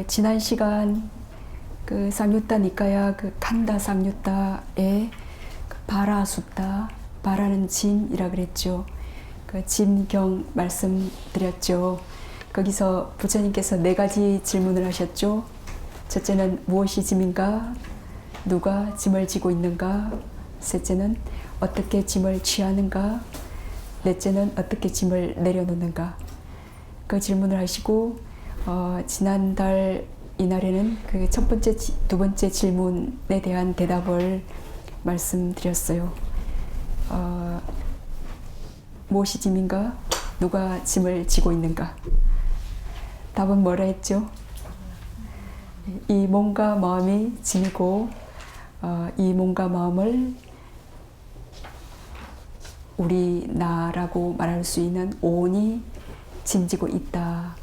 지난 시간 쌍유타 니까야 칸다 쌍유타의 바라 숫다, 바라는 짐이라 그랬죠. 짐경 말씀드렸죠. 거기서 부처님께서 4가지 질문을 하셨죠. 첫째는 무엇이 짐인가? 누가 짐을 지고 있는가? 셋째는 어떻게 짐을 취하는가? 넷째는 어떻게 짐을 내려놓는가? 그 질문을 하시고 지난달 이날에는 첫 번째, 두 번째 질문에 대한 대답을 말씀드렸어요. 무엇이 짐인가? 누가 짐을 지고 있는가? 답은 뭐라 했죠? 이 몸과 마음이 짐이고 이 몸과 마음을 우리 나라고 말할 수 있는 오온이 짐지고 있다.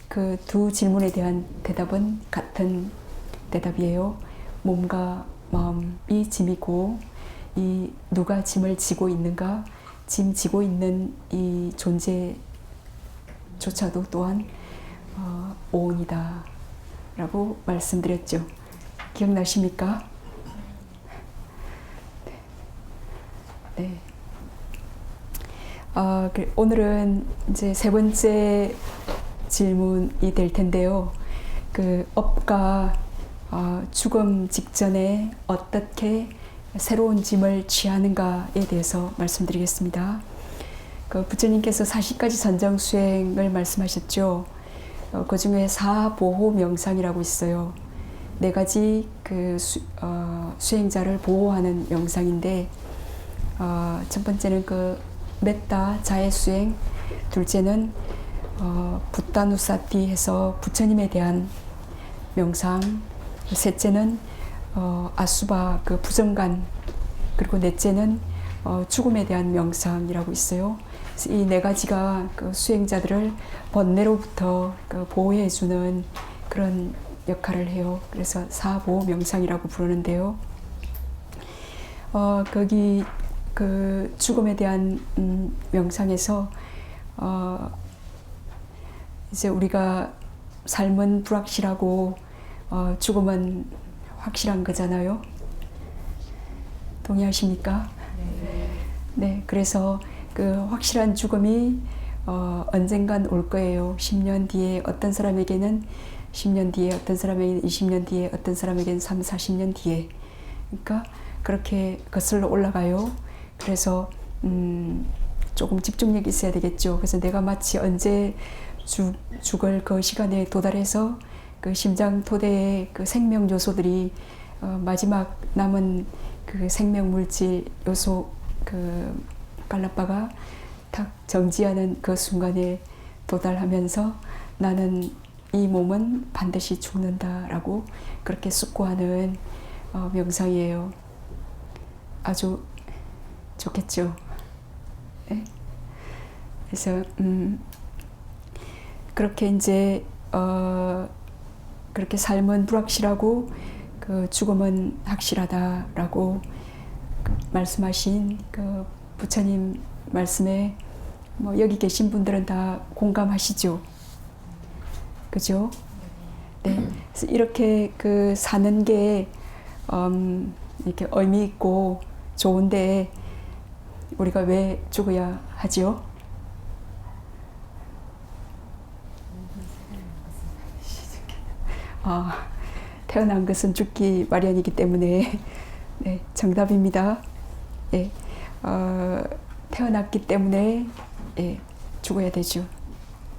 그 두 질문에 대한 대답은 같은 대답이에요. 몸과 마음이 짐이고 이 누가 짐을 지고 있는가? 짐 지고 있는 이 존재조차도 또한 오온이다 라고 말씀드렸죠. 기억나십니까? 네. 오늘은 이제 세 번째 질문이 될 텐데요. 업과 죽음 직전에 어떻게 새로운 짐을 취하는가에 대해서 말씀드리겠습니다. 부처님께서 40가지 선정 수행을 말씀하셨죠. 그 중에 사보호 명상이라고 있어요. 4가지 수행자를 보호하는 명상인데, 첫 번째는 메타 자해 수행, 둘째는 붓다누사티 해서 부처님에 대한 명상, 셋째는 아수바 부정관, 그리고 넷째는 죽음에 대한 명상이라고 있어요. 이 4가지가 수행자들을 번뇌로부터 보호해주는 그런 역할을 해요. 그래서 사보호 명상이라고 부르는데요. 거기 죽음에 대한 명상에서 이제 우리가 삶은 불확실하고 죽음은 확실한 거잖아요. 동의하십니까? 네, 그래서 확실한 죽음이 언젠간 올 거예요. 10년 뒤에 어떤 사람에게는 10년 뒤에, 어떤 사람에게는 20년 뒤에, 어떤 사람에게는 3, 40년 뒤에. 그러니까 그렇게 거슬러 올라가요. 그래서 조금 집중력이 있어야 되겠죠. 그래서 내가 마치 언제 죽을 그 시간에 도달해서 심장 토대의 생명 요소들이 마지막 남은 생명 물질 요소 갈라빠가 탁 정지하는 그 순간에 도달하면서 나는 이 몸은 반드시 죽는다라고 그렇게 숙고하는 명상이에요. 아주 좋겠죠. 네? 그래서 그렇게 이제 그렇게 삶은 불확실하고 죽음은 확실하다라고 말씀하신 부처님 말씀에 여기 계신 분들은 다 공감하시죠? 그죠? 네. 그래서 이렇게 사는 게 이렇게 의미 있고 좋은데 우리가 왜 죽어야 하죠? 태어난 것은 죽기 마련이기 때문에 네, 정답입니다. 예, 태어났기 때문에 죽어야 되죠.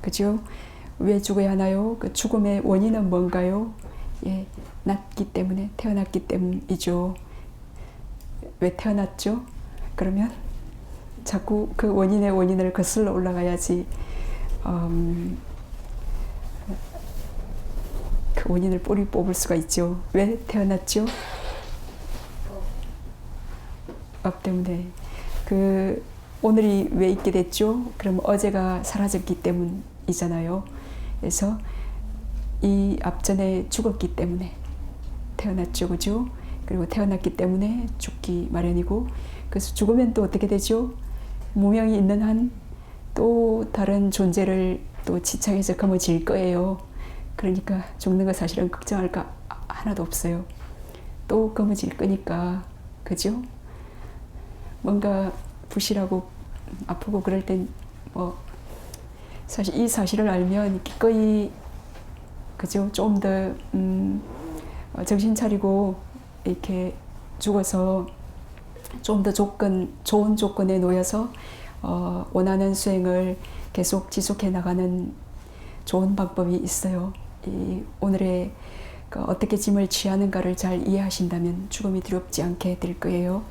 그죠? 왜 죽어야 하나요? 죽음의 원인은 뭔가요? 낳기 때문에, 태어났기 때문이죠. 왜 태어났죠? 그러면 자꾸 그 원인의 원인을 거슬러 올라가야지 그 원인을 뿌리 뽑을 수가 있죠. 왜 태어났죠? 업 때문에. 오늘이 왜 있게 됐죠? 그럼 어제가 사라졌기 때문이잖아요. 그래서 이 앞전에 죽었기 때문에 태어났죠. 그죠? 그리고 태어났기 때문에 죽기 마련이고, 그래서 죽으면 또 어떻게 되죠? 무명이 있는 한 또 다른 존재를 또 지창해서 거머쥘 거예요. 그러니까 죽는 거 사실은 걱정할 거 하나도 없어요. 또 검어질 거니까. 그죠? 뭔가 부실하고 아프고 그럴 땐 뭐 사실 이 사실을 알면 기꺼이 그죠? 좀 더 정신 차리고 이렇게 죽어서 좀 더 좋은 조건에 놓여서 원하는 수행을 계속 지속해 나가는 좋은 방법이 있어요. 오늘의 어떻게 짐을 취하는가를 잘 이해하신다면 죽음이 두렵지 않게 될 거예요.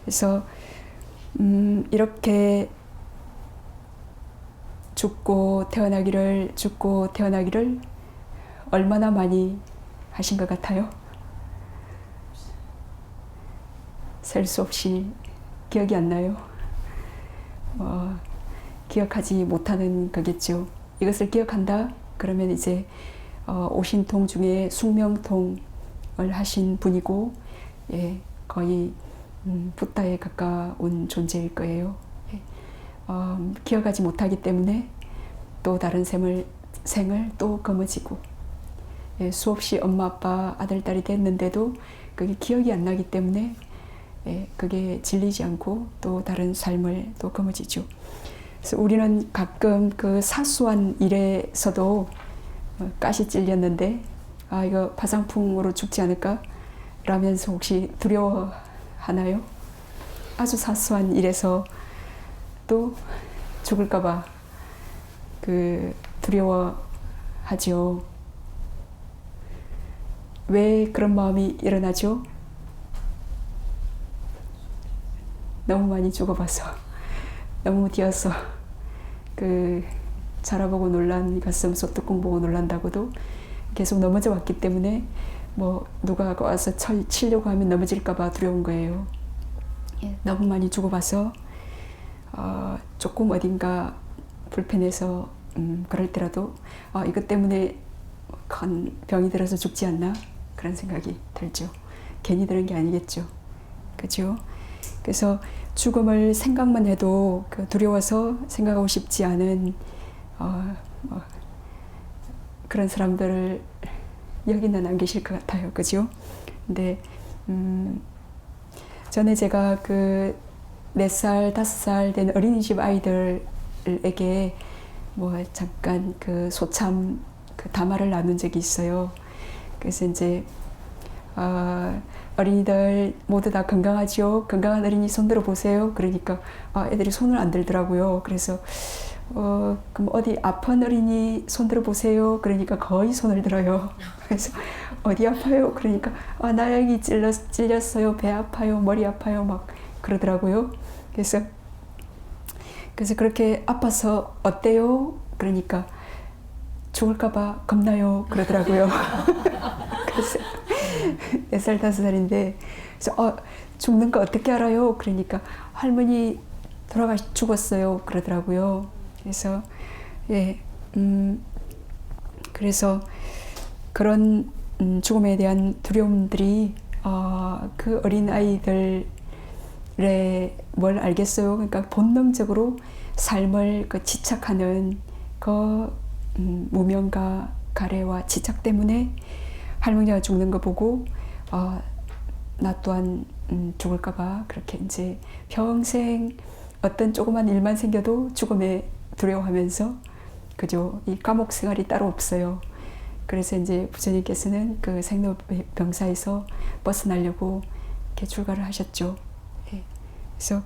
그래서 이렇게 죽고 태어나기를 얼마나 많이 하신 것 같아요? 셀 수 없이 기억이 안 나요. 기억하지 못하는 거겠죠. 이것을 기억한다? 그러면 이제 오신통 중에 숙명통을 하신 분이고, 예, 거의 붓다에 가까운 존재일 거예요. 예. 기억하지 못하기 때문에 또 다른 생을 또 거머쥐고, 예, 수없이 엄마 아빠 아들 딸이 됐는데도 그게 기억이 안 나기 때문에 예, 그게 질리지 않고 또 다른 삶을 또 거머쥐죠. 그래서 우리는 가끔 그 사소한 일에서도 가시 찔렸는데 이거 파상풍으로 죽지 않을까? 라면서 혹시 두려워하나요? 아주 사소한 일에서 또 죽을까봐 두려워하죠. 왜 그런 마음이 일어나죠? 너무 많이 죽어봐서, 너무 뒤어서 자라보고 놀란 가슴 소뚜껑 보고 놀란다고도 계속 넘어져 왔기 때문에 뭐 누가 와서 치려고 하면 넘어질까봐 두려운 거예요. 예, 너무 많이 죽어봐서 조금 어딘가 불편해서 그럴 때라도 이것 때문에 큰 병이 들어서 죽지 않나 그런 생각이 들죠. 괜히 드는 게 아니겠죠. 그죠? 그래서 죽음을 생각만 해도 두려워서 생각하고 싶지 않은 그런 사람들을 여기는 안 계실 것 같아요. 그죠? 근데 전에 제가 4살, 5살 된 어린이집 아이들에게 뭐 잠깐 소참 담화를 나눈 적이 있어요. 그래서 이제 어린이들 모두 다 건강하지요? 건강한 어린이 손 들어 보세요. 그러니까 애들이 손을 안 들더라고요. 그래서 그럼 어디 아픈 어린이 손 들어 보세요. 그러니까 거의 손을 들어요. 그래서 어디 아파요? 그러니까 나 여기 찔렸어요. 배 아파요. 머리 아파요. 막 그러더라고요. 그래서 그렇게 아파서 어때요? 그러니까 죽을까봐 겁나요. 그러더라고요. 그래서 4살, 5살인데 그래서 죽는 거 어떻게 알아요? 그러니까 할머니 죽었어요. 그러더라고요. 그래서 예, 그래서 그런 죽음에 대한 두려움들이 그 어린 아이들의 뭘 알겠어요? 그러니까 본능적으로 삶을 지착하는 무명과 가래와 지착 때문에 할머니가 죽는 거 보고 나 또한 죽을까봐 그렇게 이제 평생 어떤 조그만 일만 생겨도 죽음에 두려워하면서 그죠? 이 감옥 생활이 따로 없어요. 그래서 이제 부처님께서는 생로병사에서 벗어나려고 이렇게 출가를 하셨죠. 예. 그래서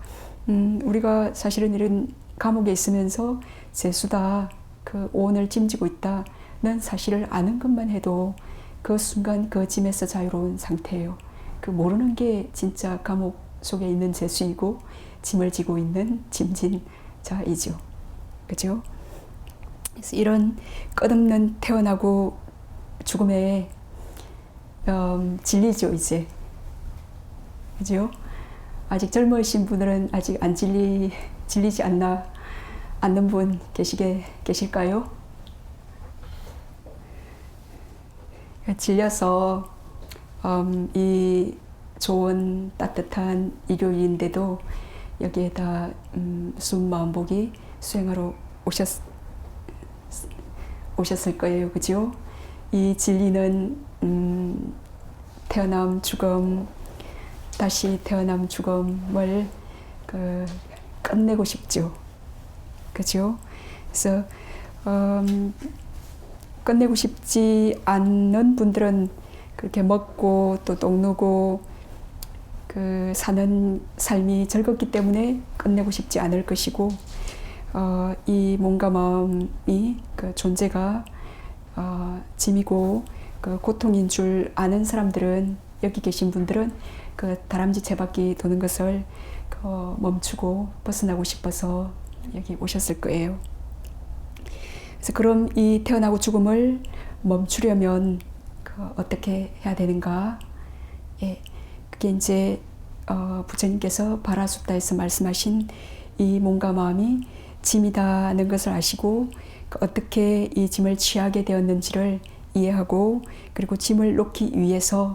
우리가 사실은 이런 감옥에 있으면서 재수다, 오온을 짐지고 있다는 사실을 아는 것만 해도 그 순간 그 짐에서 자유로운 상태예요. 모르는 게 진짜 감옥 속에 있는 재수이고 짐을 지고 있는 짐진자이죠. 그죠? 그래서 이런 끝없는 태어나고 죽음에 질리죠, 이제. 그죠? 아직 젊으신 분들은 아직 안 질리지 않는 분 계실까요? 질려서 이 좋은 따뜻한 일요일인데도 여기에다 숨 마음 보기 수행하러 오셨을 거예요. 그죠? 이 진리는 태어남, 죽음, 다시 태어남, 죽음을 끝내고 싶죠. 그죠? 그래서 끝내고 싶지 않는 분들은 그렇게 먹고 또 똥 누고 사는 삶이 즐겁기 때문에 끝내고 싶지 않을 것이고, 이 몸과 마음이 존재가 짐이고 고통인 줄 아는 사람들은, 여기 계신 분들은 다람쥐 쳇바퀴 도는 것을 멈추고 벗어나고 싶어서 여기 오셨을 거예요. 그래서 그럼 이 태어나고 죽음을 멈추려면 어떻게 해야 되는가? 예, 그게 이제 부처님께서 바라숫다에서 말씀하신 이 몸과 마음이 짐이다는 것을 아시고 어떻게 이 짐을 취하게 되었는지를 이해하고, 그리고 짐을 놓기 위해서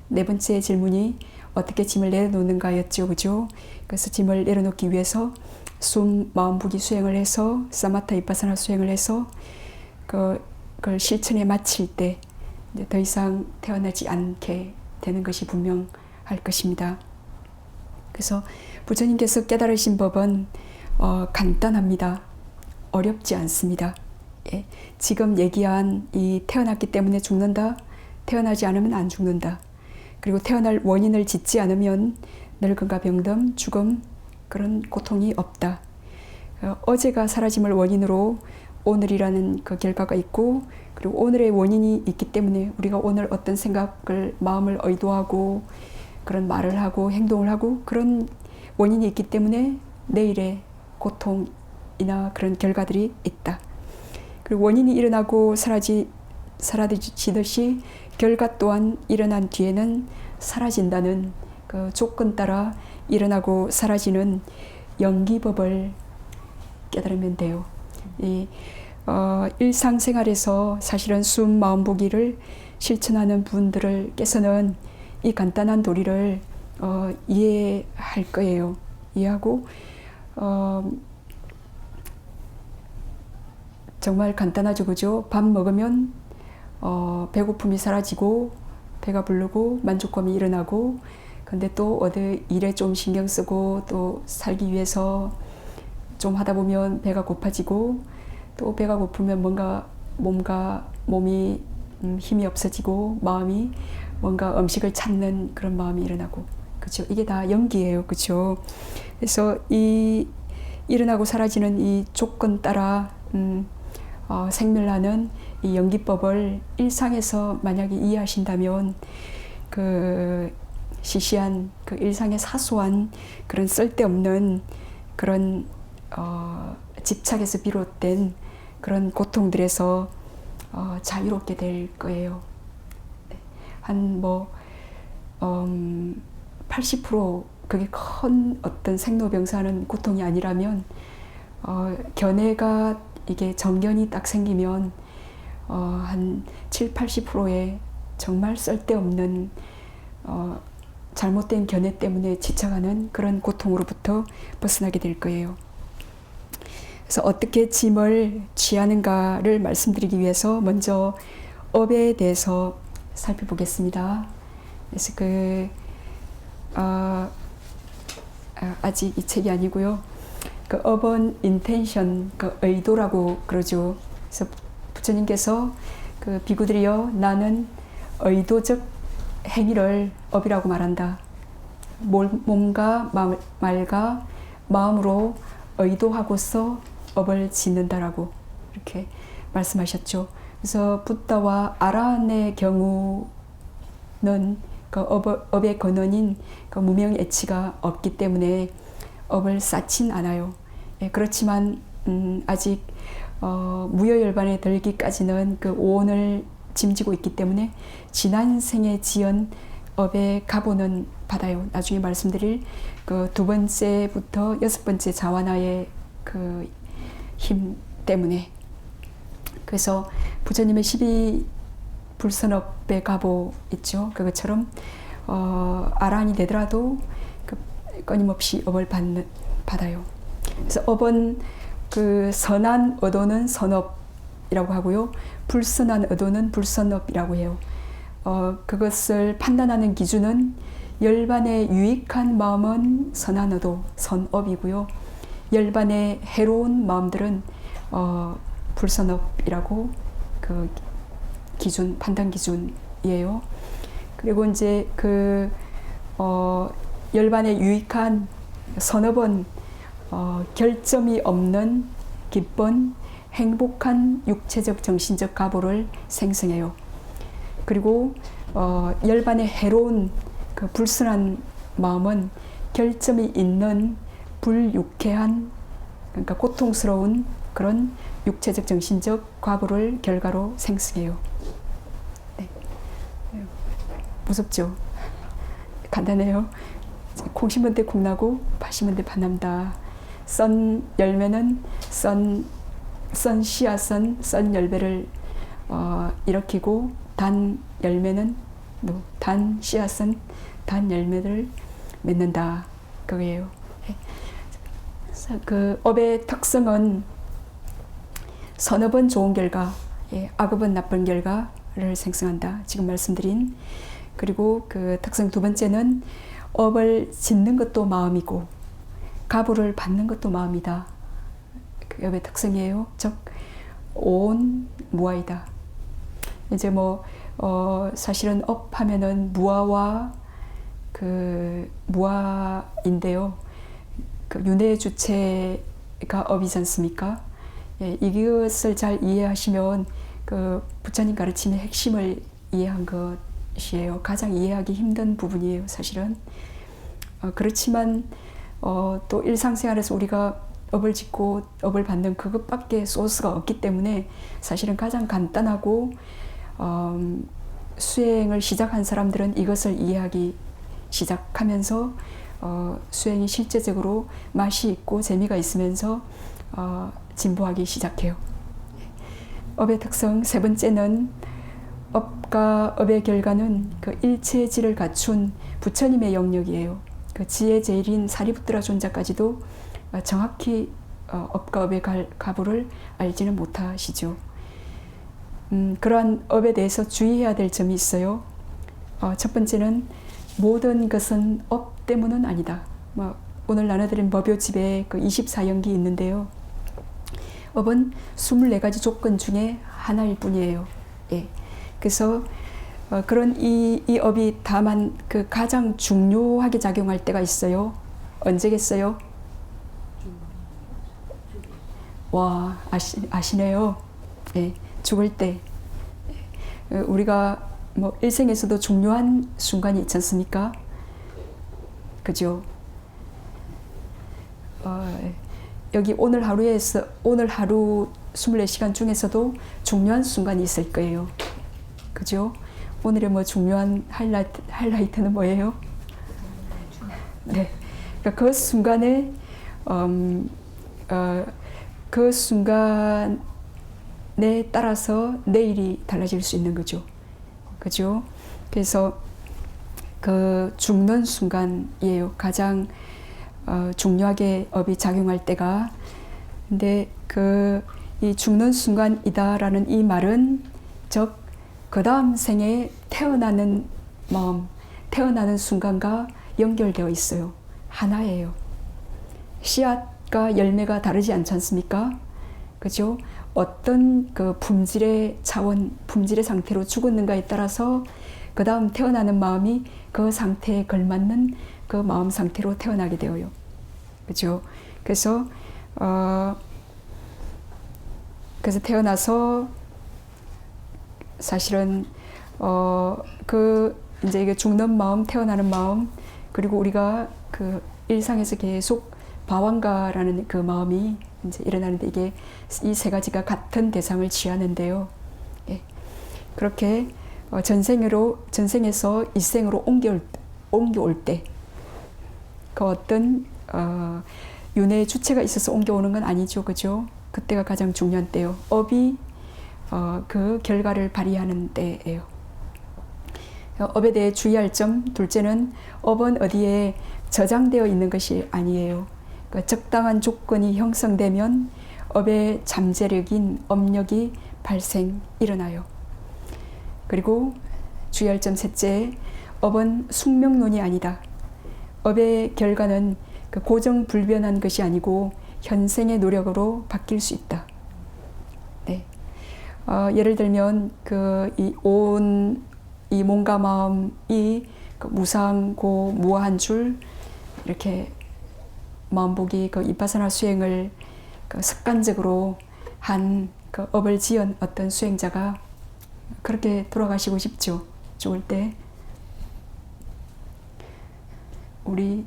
네 번째 질문이 어떻게 짐을 내려놓는가였죠. 그죠? 그래서 짐을 내려놓기 위해서 숨, 마음, 부기 수행을 해서, 사마타 이파사나 수행을 해서 그걸 실천에 마칠 때 이제 더 이상 태어나지 않게 되는 것이 분명할 것입니다. 그래서 부처님께서 깨달으신 법은 간단합니다. 어렵지 않습니다. 예, 지금 얘기한 이 태어났기 때문에 죽는다, 태어나지 않으면 안 죽는다, 그리고 태어날 원인을 짓지 않으면 늙음과 병듦, 죽음, 그런 고통이 없다. 어제가 사라짐을 원인으로 오늘이라는 그 결과가 있고, 그리고 오늘의 원인이 있기 때문에 우리가 오늘 어떤 생각을, 마음을 의도하고 그런 말을 하고 행동을 하고, 그런 원인이 있기 때문에 내일의 고통이나 그런 결과들이 있다. 그리고 원인이 일어나고 사라지듯이 결과 또한 일어난 뒤에는 사라진다는 그 조건 따라 일어나고 사라지는 연기법을 깨달으면 돼요. 이 일상생활에서 사실은 숨, 마음, 보기를 실천하는 분들께서는 이 간단한 도리를 이해할 거예요. 이해하고 정말 간단하죠. 그죠? 밥 먹으면 배고픔이 사라지고 배가 부르고 만족감이 일어나고, 근데 또 어디 일에 좀 신경 쓰고 또 살기 위해서 좀 하다 보면 배가 고파지고, 또 배가 고프면 몸이 힘이 없어지고 마음이 뭔가 음식을 찾는 그런 마음이 일어나고, 그죠? 이게 다 연기예요. 그죠? 그래서 이 일어나고 사라지는 이 조건 따라 생멸하는 이 연기법을 일상에서 만약에 이해하신다면 그 시시한 그 일상의 사소한 그런 쓸데없는 그런 집착에서 비롯된 그런 고통들에서 자유롭게 될 거예요. 한 80% 그게 큰 어떤 생로병사하는 고통이 아니라면, 견해가 이게 정견이 딱 생기면 한 7~80%의 정말 쓸데없는 잘못된 견해 때문에 지쳐가는 그런 고통으로부터 벗어나게 될 거예요. 그래서 어떻게 짐을 취하는가를 말씀드리기 위해서 먼저 업에 대해서 살펴보겠습니다. 그래서 아직 이 책이 아니고요. 그 업은 인텐션, 그 의도라고 그러죠. 그래서 부처님께서 그 비구들이여, 나는 의도적 행위를 업이라고 말한다. 몸과 말과 마음으로 의도하고서 업을 짓는다라고 이렇게 말씀하셨죠. 그래서 붓다와 아라한의 경우는 그 업의 근원인 그 무명애치가 없기 때문에 업을 쌓진 않아요. 예, 그렇지만 아직 무여열반에 들기까지는 그 오온을 짐지고 있기 때문에 지난 생에 지은 업의 가보는 받아요. 나중에 말씀드릴 그 2번째부터 6번째 자와나의 그 힘 때문에. 그래서 부처님의 12불선업의 가보 있죠. 그것처럼 아란이 되더라도 그 끊임없이 업을 받아요. 그래서 업은 그 선한 의도는 선업, 의도이라고 하고요. 불선한 의도는 불선업이라고 해요. 그것을 판단하는 기준은 열반에 유익한 마음은 선한 의도, 선업이고요. 열반에 해로운 마음들은 불선업이라고 그 기준, 판단 기준이에요. 그리고 이제 열반에 유익한 선업은 결점이 없는 기쁜 행복한 육체적 정신적 가보를 생성해요. 그리고 열반에 해로운 그 불순한 마음은 결점이 있는 불유쾌한, 그러니까 고통스러운 그런 육체적 정신적 과보를 결과로 생성해요. 네. 무섭죠? 간단해요. 콩 심은 데 콩 나고 팥 심은 데 팥 난다. 썬 열매는 썬 씨앗은 썬 열매를 일으키고 단 열매는 단 씨앗은 단 열매를 맺는다. 그거예요. 그 업의 특성은 선업은 좋은 결과, 악업은 나쁜 결과를 생성한다. 지금 말씀드린. 그리고 그 특성 두 번째는 업을 짓는 것도 마음이고 가보를 받는 것도 마음이다. 그 업의 특성이에요. 즉 온 무아이다. 이제 사실은 업 하면은 무아와 그 무아인데요. 그 윤회 주체가 업이지 않습니까? 이것을 잘 이해하시면 그 부처님 가르침의 핵심을 이해한 것이에요. 가장 이해하기 힘든 부분이에요, 사실은. 그렇지만 또 일상생활에서 우리가 업을 짓고 업을 받는 그것밖에 소스가 없기 때문에 사실은 가장 간단하고 수행을 시작한 사람들은 이것을 이해하기 시작하면서 수행이 실제적으로 맛이 있고 재미가 있으면서 진보하기 시작해요. 업의 특성 세 번째는 업과 업의 결과는 그 일체지를 갖춘 부처님의 영역이에요. 그 지혜 제일인 사리부트라 존자까지도 정확히 업과 업의 가부를 알지는 못하시죠. 그러한 업에 대해서 주의해야 될 점이 있어요. 첫 번째는 모든 것은 업 때문은 아니다. 오늘 나눠드린 법요집에 그 24연기 있는데요. 업은 24가지 조건 중에 하나일 뿐이에요. 그래서 그런 이 업이 다만 그 가장 중요하게 작용할 때가 있어요. 언제겠어요? 와, 아시네요. 죽을 때. 우리가 일생에서도 중요한 순간이 있지 않습니까? 그죠? 여기 오늘 하루 24시간 중에서도 중요한 순간이 있을 거예요. 그죠? 오늘의 중요한 하이라이트는 뭐예요? 네. 그러니까 그 순간에, 그 순간에 따라서 내일이 달라질 수 있는 거죠. 그죠? 그래서 그 죽는 순간이에요. 가장 중요하게 업이 작용할 때가. 근데 이 죽는 순간이다라는 이 말은 즉 그 다음 생에 태어나는 마음, 태어나는 순간과 연결되어 있어요. 하나예요. 씨앗과 열매가 다르지 않지 않습니까? 그죠? 어떤 그 품질의 차원, 품질의 상태로 죽었는가에 따라서 그 다음 태어나는 마음이 그 상태에 걸맞는 그 마음 상태로 태어나게 되어요. 그죠? 그래서 태어나서 사실은 이제 이게 죽는 마음, 태어나는 마음, 그리고 우리가 그 일상에서 계속 바완가라는 그 마음이 이제 일어나는데 이게 이 세 가지가 같은 대상을 취하는데요. 그렇게 전생에서 이생으로 옮겨올 때 그 어떤 윤회의 주체가 있어서 옮겨오는 건 아니죠, 그죠? 그때가 가장 중요한 때요. 업이 그 결과를 발휘하는 때예요. 업에 대해 주의할 점 둘째는 업은 어디에 저장되어 있는 것이 아니에요. 적당한 조건이 형성되면 업의 잠재력인 업력이 일어나요. 그리고 주의할 점 셋째, 업은 숙명론이 아니다. 업의 결과는 그 고정불변한 것이 아니고 현생의 노력으로 바뀔 수 있다. 네. 예를 들면 이 몸과 마음이 그 무상고 무아한 줄 이렇게 마음보기 이파사나 수행을 습관적으로 한 업을 지은 어떤 수행자가 그렇게 돌아가시고 싶죠. 죽을 때. 우리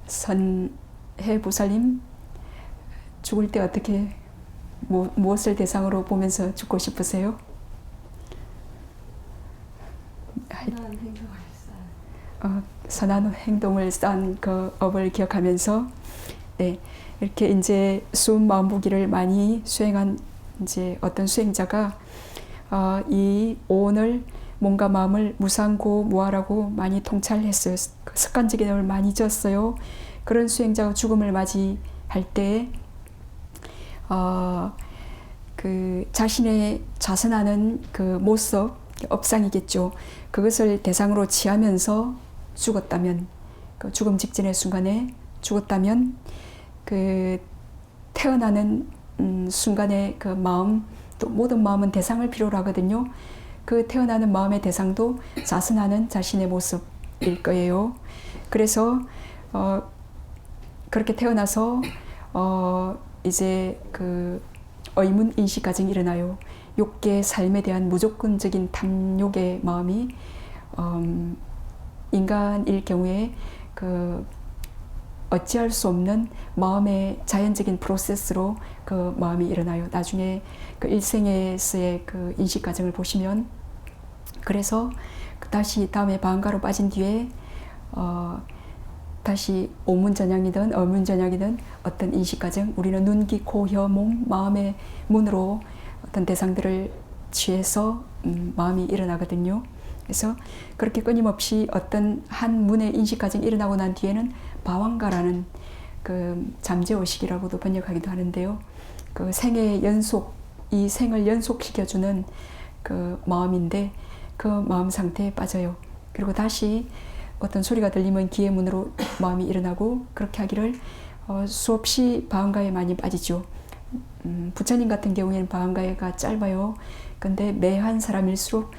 선해 보살님 죽을 때 어떻게 무엇을 대상으로 보면서 죽고 싶으세요? 선한 행동을 쌓은 그 업을 기억하면서 네, 이렇게 이제 수음 마음보기를 많이 수행한 이제 어떤 수행자가 이 오온을 몸과 마음을 무상고 무아라고 많이 통찰했어요. 습관적인 업을 많이 지었어요. 그런 수행자가 죽음을 맞이할 때 그 자신의 자선하는 그 모습, 업상이겠죠. 그것을 대상으로 취하면서 죽었다면, 그 죽음 직전의 순간에 죽었다면, 그 태어나는 순간의 그 마음, 또 모든 마음은 대상을 필요로 하거든요. 그 태어나는 마음의 대상도 자선하는 자신의 모습일 거예요. 그래서 그렇게 태어나서 이제 그 의문 인식 과정이 일어나요. 욕계 삶에 대한 무조건적인 탐욕의 마음이 인간일 경우에 그 어찌할 수 없는 마음의 자연적인 프로세스로 그 마음이 일어나요. 나중에 그 일생에서의 그 인식 과정을 보시면 그래서 다시 다음에 방가로 빠진 뒤에 다시 오문전향이든 어문전향이든 어떤 인식과정, 우리는 눈, 귀, 코, 혀, 몸, 마음의 문으로 어떤 대상들을 취해서 마음이 일어나거든요. 그래서 그렇게 끊임없이 어떤 한 문의 인식과정이 일어나고 난 뒤에는 바왕가라는 그 잠재의식이라고도 번역하기도 하는데요. 그 생의 연속, 이 생을 연속시켜주는 그 마음인데 그 마음 상태에 빠져요. 그리고 다시 어떤 소리가 들리면 귀의 문으로 마음이 일어나고 그렇게 하기를 수없이 바한가에 많이 빠지죠. 부처님 같은 경우에는 바한가가 짧아요. 근데 매한 사람일수록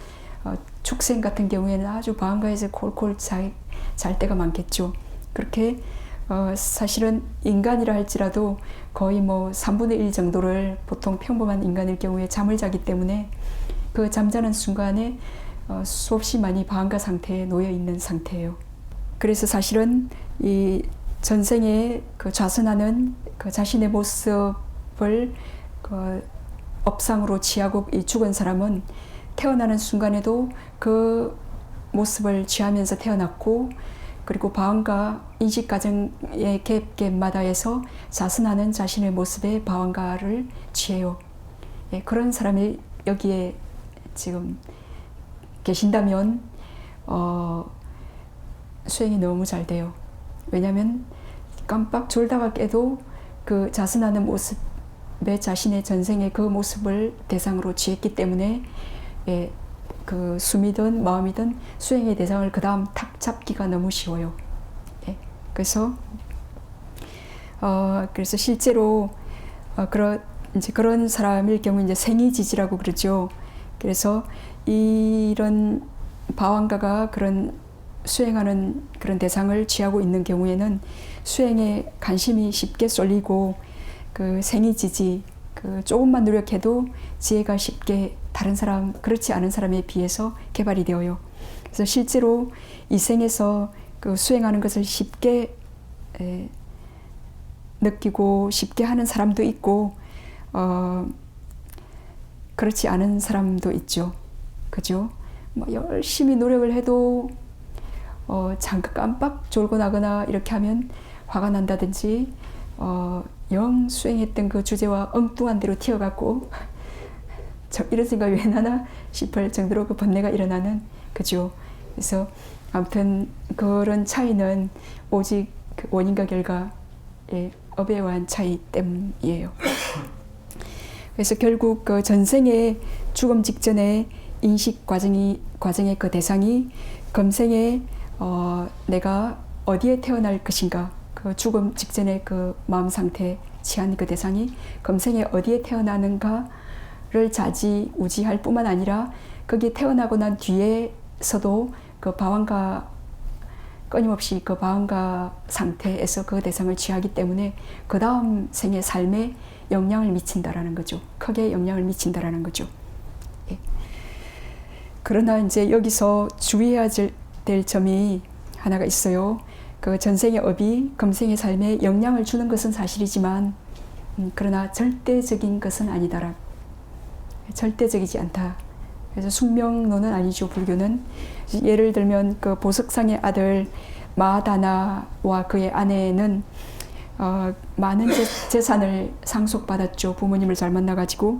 축생 같은 경우에는 아주 바한가에서 콜콜 잘 때가 많겠죠. 그렇게 사실은 인간이라 할지라도 거의 3분의 1 정도를 보통 평범한 인간일 경우에 잠을 자기 때문에 그 잠자는 순간에 수없이 많이 바한가 상태에 놓여 있는 상태예요. 그래서 사실은 이 전생에 그 좌선하는 그 자신의 모습을 그 업상으로 취하고 이 죽은 사람은 태어나는 순간에도 그 모습을 취하면서 태어났고, 그리고 바한가 인식 과정의 갭마다에서 자선하는 자신의 모습의 바한가를 취해요. 예, 그런 사람이 여기에 지금 계신다면 수행이 너무 잘 돼요. 왜냐하면 깜빡 졸다가 깨도 그 자선하는 모습에 자신의 전생의 그 모습을 대상으로 취했기 때문에 예, 그 숨이든 마음이든 수행의 대상을 그 다음 탁 잡기가 너무 쉬워요. 예, 그래서 실제로 그런 사람일 경우 이제 생이지지라고 그러죠. 그래서 이런 바완가가 그런 수행하는 그런 대상을 취하고 있는 경우에는 수행에 관심이 쉽게 쏠리고 그 생이지지, 그 조금만 노력해도 지혜가 쉽게 다른 사람, 그렇지 않은 사람에 비해서 개발이 되어요. 그래서 실제로 이 생에서 그 수행하는 것을 쉽게 느끼고 쉽게 하는 사람도 있고 그렇지 않은 사람도 있죠. 그죠? 열심히 노력을 해도 잠깐 깜빡 졸고 나거나 이렇게 하면 화가 난다든지 영 수행했던 그 주제와 엉뚱한 대로 튀어갖고 이런 생각이 왜 나나 싶을 정도로 그 번뇌가 일어나는, 그죠? 그래서 아무튼 그런 차이는 오직 그 원인과 결과의 업에 의한 차이 때문이에요. 그래서 결국 그 전생의 죽음 직전에 인식 과정의 그 대상이 금생에 내가 어디에 태어날 것인가, 그 죽음 직전의 그 마음 상태 취한 그 대상이 금생에 어디에 태어나는가를 좌지우지할 뿐만 아니라 거기 태어나고 난 뒤에서도 그 방황가 끊임없이 그 방황가 상태에서 그 대상을 취하기 때문에 그 다음 생의 삶에 영향을 미친다라는 거죠. 크게 영향을 미친다라는 거죠. 예. 그러나 이제 여기서 주의해야 될 점이 하나가 있어요. 그 전생의 업이 금생의 삶에 영향을 주는 것은 사실이지만 그러나 절대적인 것은 아니다라. 절대적이지 않다. 그래서 숙명론은 아니죠. 불교는. 예를 들면 그 보석상의 아들 마다나와 그의 아내는 많은 재산을 상속받았죠. 부모님을 잘 만나가지고.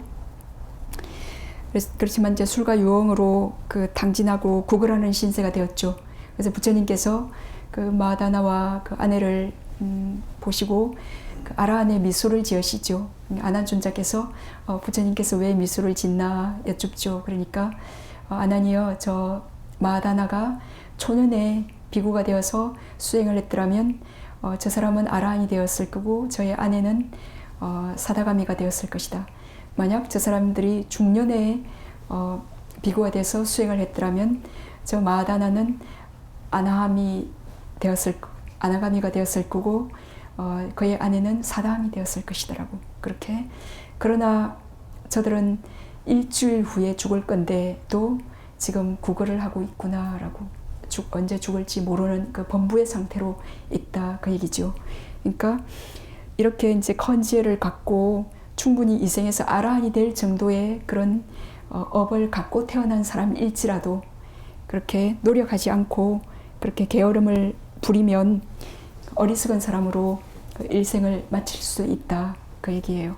그렇지만 이제 술과 유흥으로 그 탕진하고 구걸하는 신세가 되었죠. 그래서 부처님께서 그 마다나와 그 아내를 보시고 그 아라한에 미소를 지으시죠. 아난존자께서 부처님께서 왜 미소를 짓나 여쭙죠. 그러니까 아난이여, 저 마다나가 초년에 비구가 되어서 수행을 했더라면 저 사람은 아라한이 되었을 거고 저의 아내는 사다가미가 되었을 것이다. 만약 저 사람들이 중년에 비구가 돼서 수행을 했더라면 저 마다나는 아나가미가 되었을 거고 그의 아내는 사다함이 되었을 것이더라고. 그렇게. 그러나 저들은 일주일 후에 죽을 건데 또 지금 구걸을 하고 있구나라고. 언제 죽을지 모르는 그 범부의 상태로 있다, 그 얘기죠. 그러니까 이렇게 이제 컨지혜를 갖고 충분히 이 생에서 아라한이 될 정도의 그런 업을 갖고 태어난 사람일지라도 그렇게 노력하지 않고 그렇게 게으름을 부리면 어리석은 사람으로 그 일생을 마칠 수 있다, 그 얘기예요.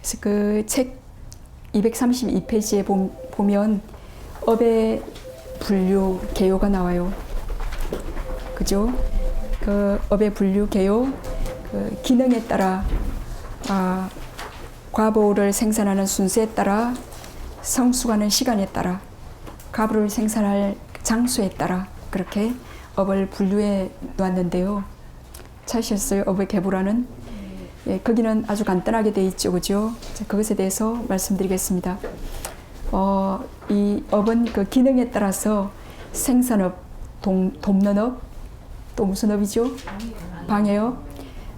그래서 그 책 232페이지에 보면 업의 분류 개요가 나와요. 그죠? 그 업의 분류 개요, 그 기능에 따라 과보를 생산하는 순서에 따라, 성수가는 시간에 따라, 가부를 생산할 장소에 따라 그렇게 업을 분류해 놨는데요. 찾으셨어요? 업의 개부라는? 예, 거기는 아주 간단하게 돼 있죠. 그죠? 그것에 대해서 말씀드리겠습니다. 이 업은 그 기능에 따라서 생산업, 돕는업, 또 무슨 업이죠? 방해업,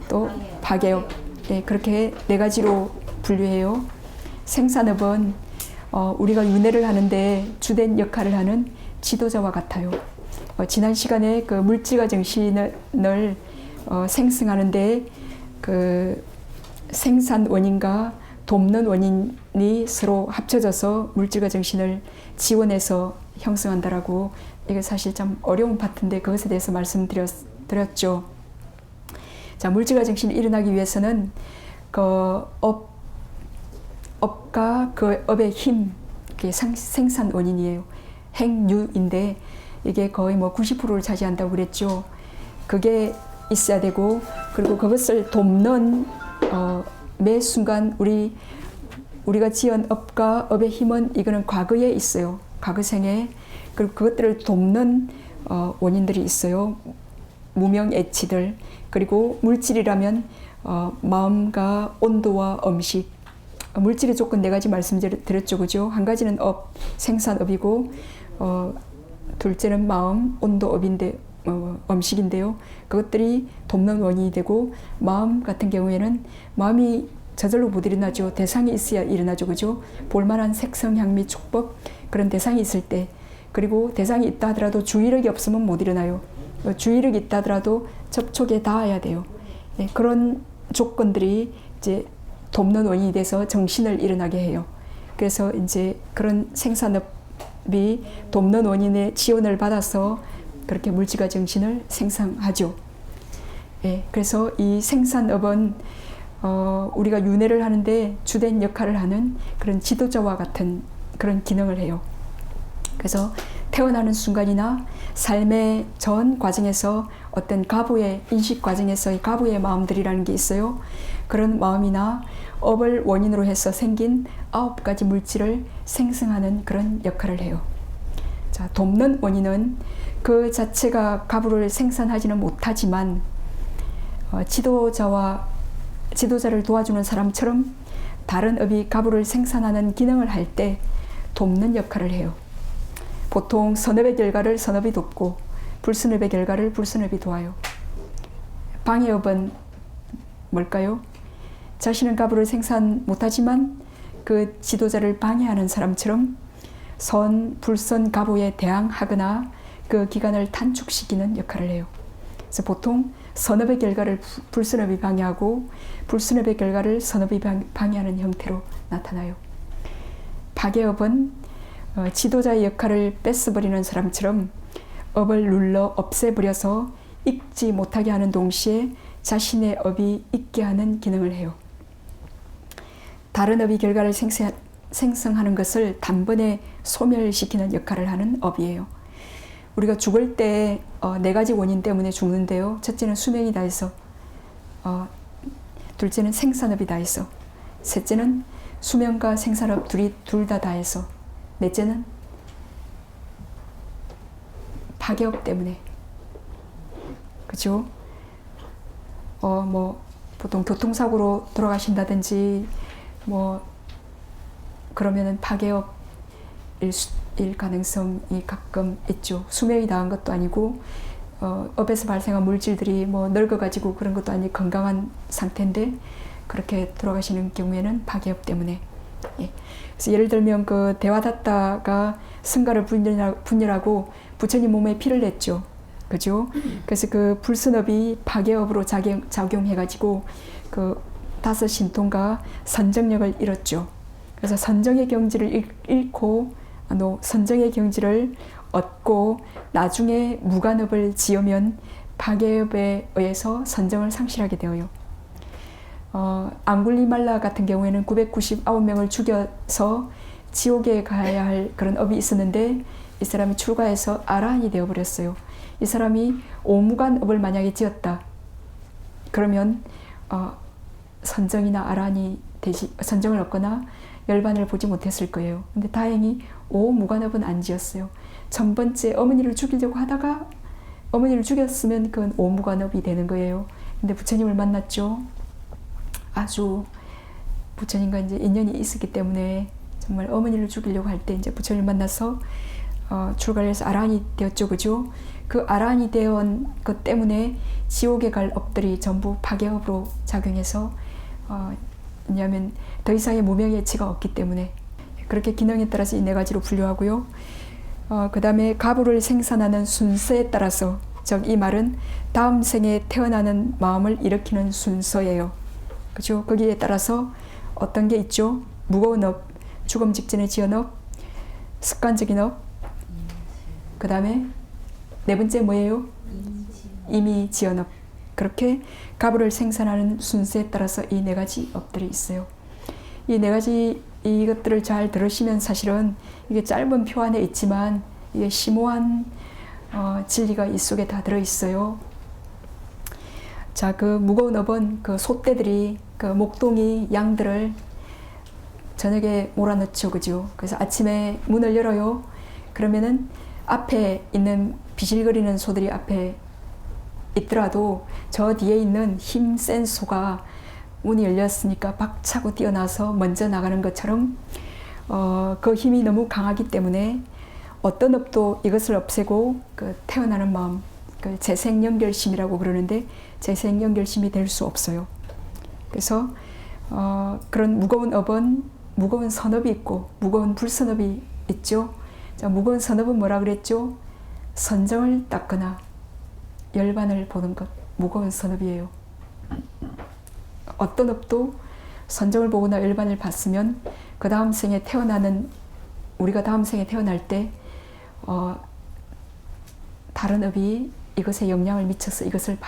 또 파괴업. 예, 그렇게 네 가지로 분류해요. 생산업은 우리가 윤회를 하는데 주된 역할을 하는 지도자와 같아요. 지난 시간에 그 물질과 정신을 생성하는데 그 생산 원인과 돕는 원인이 서로 합쳐져서 물질과 정신을 지원해서 형성한다라고, 이게 사실 참 어려운 파트인데 그것에 대해서 말씀드렸죠. 자, 물질과 정신이 일어나기 위해서는 그 업과 그 업의 힘, 그게 생산 원인이에요. 행유인데 이게 거의 뭐 90%를 차지한다고 그랬죠. 그게 있어야 되고, 그리고 그것을 돕는 매 순간 우리가 지은 업과 업의 힘은 이거는 과거에 있어요. 과거생에. 그리고 그것들을 돕는 원인들이 있어요. 무명애치들. 그리고 물질이라면 마음과 온도와 음식. 물질의 조건 네 가지 말씀드렸죠. 그죠? 한 가지는 업, 생산업이고, 둘째는 마음, 온도업인데, 음식인데요. 그것들이 돕는 원인이 되고, 마음 같은 경우에는 마음이 저절로 못 일어나죠. 대상이 있어야 일어나죠. 그죠? 볼만한 색성, 향미, 촉법, 그런 대상이 있을 때. 그리고 대상이 있다 하더라도 주의력이 없으면 못 일어나요. 주의력이 있다 하더라도 접촉에 닿아야 돼요. 네, 그런 조건들이 이제 돕는 원인이 돼서 정신을 일어나게 해요. 그래서 이제 그런 생산업이 돕는 원인의 지원을 받아서 그렇게 물질과 정신을 생성하죠. 예, 그래서 이 생산업은 우리가 윤회를 하는데 주된 역할을 하는 그런 지도자와 같은 그런 기능을 해요. 그래서 태어나는 순간이나 삶의 전 과정에서 어떤 가부의 인식 과정에서의 가부의 마음들이라는 게 있어요. 그런 마음이나 업을 원인으로 해서 생긴 9가지 물질을 생성하는 그런 역할을 해요. 자, 돕는 원인은 그 자체가 가부를 생산하지는 못하지만 지도자를 도와주는 사람처럼 다른 업이 가부를 생산하는 기능을 할 때 돕는 역할을 해요. 보통 선업의 결과를 선업이 돕고 불선업의 결과를 불선업이 도와요. 방해업은 뭘까요? 자신은 가부를 생산 못하지만 그 지도자를 방해하는 사람처럼 선, 불선 가부에 대항하거나 그 기간을 단축시키는 역할을 해요. 그래서 보통 선업의 결과를 불선업이 방해하고 불선업의 결과를 선업이 방해하는 형태로 나타나요. 파괴업은 지도자의 역할을 뺏어버리는 사람처럼 업을 눌러 없애버려서 읽지 못하게 하는 동시에 자신의 업이 있게 하는 기능을 해요. 다른 업이 결과를 생성하는 것을 단번에 소멸시키는 역할을 하는 업이에요. 우리가 죽을 때 4가지 원인 때문에 죽는데요. 첫째는 수명이 다해서, 둘째는 생산업이 다해서, 셋째는 수명과 생산업 둘 다 다해서, 넷째는 파괴업 때문에. 그죠? 보통 교통사고로 돌아가신다든지 그러면은 파괴업일 가능성이 가끔 있죠. 수명이 다한 것도 아니고 업에서 발생한 물질들이 늙어가지고 그런 것도 아니고 건강한 상태인데 그렇게 돌아가시는 경우에는 파괴업 때문에. 예. 그래서 예를 들면 그 대화다타가 승가를 분열하고 부처님 몸에 피를 냈죠. 그죠? 그래서 그 불선업이 파괴업으로 작용해가지고 그 5 신통과 선정력을 잃었죠. 그래서 선정의 경지를 잃고 선정의 경지를 얻고 나중에 무간업을 지으면 파괴업에 의해서 선정을 상실하게 되어요. 앙굴리말라 같은 경우에는 999명을 죽여서 지옥에 가야 할 그런 업이 있었는데 이 사람이 출가해서 아라한이 되어버렸어요. 이 사람이 오무간 업을 만약에 지었다. 그러면 선정이나 아라한이 선정을 얻거나 열반을 보지 못했을 거예요. 근데 다행히 오무간업은 안 지었어요. 첫 번째 어머니를 죽이려고 하다가 어머니를 죽였으면 그건 오무간업이 되는 거예요. 근데 부처님을 만났죠. 아주 부처님과 이제 인연이 있었기 때문에 정말 어머니를 죽이려고 할 때 이제 부처님을 만나서 출가를 해서 아라한이 되었죠. 그죠? 그 아라한이 되온 것 때문에 지옥에 갈 업들이 전부 파괴업으로 작용해서 왜냐하면 더 이상의 무명의 해치가 없기 때문에 그렇게 기능에 따라서 이 4가지로 분류하고요. 그 다음에 가부를 생산하는 순서에 따라서 즉 이 말은 다음 생에 태어나는 마음을 일으키는 순서예요. 그죠? 거기에 따라서 어떤 게 있죠? 무거운 업, 죽음 직전에 지은 업, 습관적인 업, 그 다음에 4번째 뭐예요? 이미 지은 업. 그렇게 가부를 생산하는 순서에 따라서 이 4가지 업들이 있어요. 이 4가지 이것들을 잘 들으시면 사실은 이게 짧은 표 안에 있지만 이게 심오한 진리가 이 속에 다 들어있어요. 자, 그 무거운 업은 그 소떼들이 그 목동이 양들을 저녁에 몰아넣죠. 그죠? 그래서 아침에 문을 열어요. 그러면은 앞에 있는 비실거리는 소들이 앞에 있더라도 저 뒤에 있는 힘센 소가 문이 열렸으니까 박차고 뛰어나서 먼저 나가는 것처럼 그 힘이 너무 강하기 때문에 어떤 업도 이것을 없애고 그 태어나는 마음, 그 재생연결심이라고 그러는데 재생연결심이 될 수 없어요. 그래서 그런 무거운 업은 무거운 선업이 있고 무거운 불선업이 있죠. 자, 무거운 선업은 뭐라 그랬죠? 선정을 닦거나 열반을 보는 것, 무거운 선업이에요. 어떤 업도 선정을 보거나 열반을 봤으면 그 다음 생에 태어나는 우리가 다음 생에 태어날 때 다른 업이 이것에 영향을 미쳐서 이것을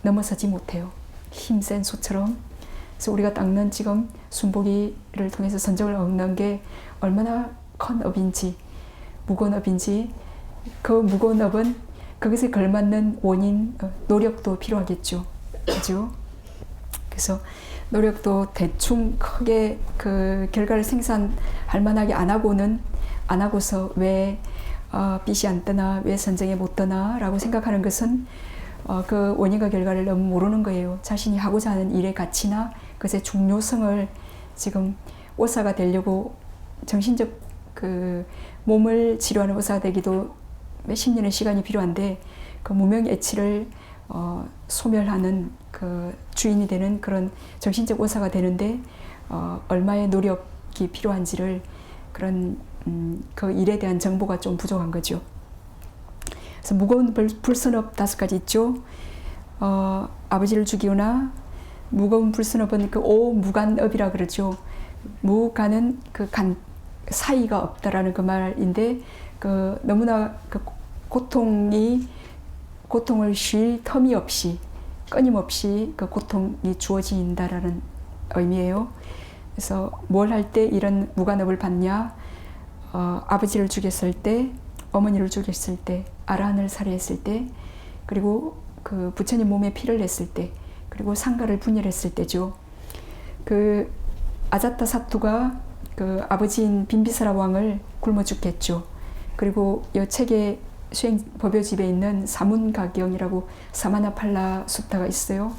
넘어서지 못해요. 힘센 소처럼. 그래서 우리가 닦는 지금 순복이를 통해서 선정을 얻는 게 얼마나 큰 업인지 무거운 업인지 그 무거운 업은 그것에 걸맞는 원인, 노력도 필요하겠죠. 그죠? 그래서 노력도 대충 크게 그 결과를 생산할 만하게 안 하고서 왜 빛이 안 뜨나, 왜 선정에 못 뜨나 라고 생각하는 것은 그 원인과 결과를 너무 모르는 거예요. 자신이 하고자 하는 일의 가치나 그것의 중요성을 지금 의사가 되려고 정신적 그 몸을 치료하는 의사가 되기도 몇십 년의 시간이 필요한데 그 무명의치를 소멸하는 그 주인이 되는 그런 정신적 의사가 되는데 얼마의 노력이 필요한지를 그런 그 일에 대한 정보가 좀 부족한 거죠. 그래서 무거운 불선업 5가지 있죠. 아버지를 죽이거나 무거운 불선업은 그 오무간업이라 그러죠. 무간은 그 간 사이가 없다라는 그 말인데 그 너무나 그 고통을 쉴 텀이 없이 끊임없이 그 고통이 주어진다라는 의미예요. 그래서 뭘 할 때 이런 무간업을 받냐? 아버지를 죽였을 때, 어머니를 죽였을 때, 아라한을 살해했을 때, 그리고 그 부처님 몸에 피를 냈을 때, 그리고 상가를 분열했을 때죠. 그 아자타사투가 그 아버지인 빈비사라 왕을 굶어 죽겠죠. 그리고 이 책의 수행 법요집에 있는 사문가경이라고 사마나팔라 숫타가 있어요.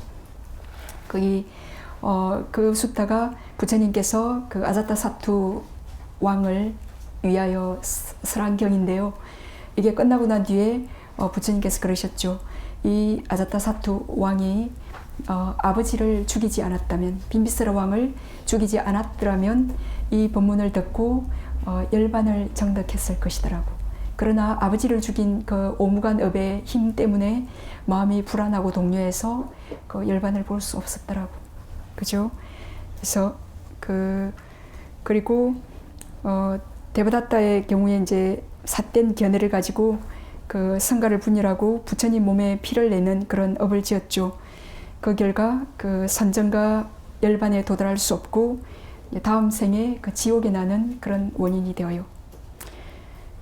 그 숫타가 부처님께서 그 아자타사투 왕을 위하여 설한 경인데요. 이게 끝나고 난 뒤에 부처님께서 그러셨죠. 이 아자타사투 왕이 아버지를 죽이지 않았다면, 빈비사라 왕을 죽이지 않았더라면 이 법문을 듣고 열반을 정득했을 것이더라고. 그러나 아버지를 죽인 그 오무간업의 힘 때문에 마음이 불안하고 동요해서 그 열반을 볼 수 없었더라고. 그죠? 그래서 그리고 데바다타의 경우에 이제 삿된 견해를 가지고 그 성가를 분열하고 부처님 몸에 피를 내는 그런 업을 지었죠. 그 결과 그 선정과 열반에 도달할 수 없고 다음 생에 그 지옥에 나는 그런 원인이 되어요.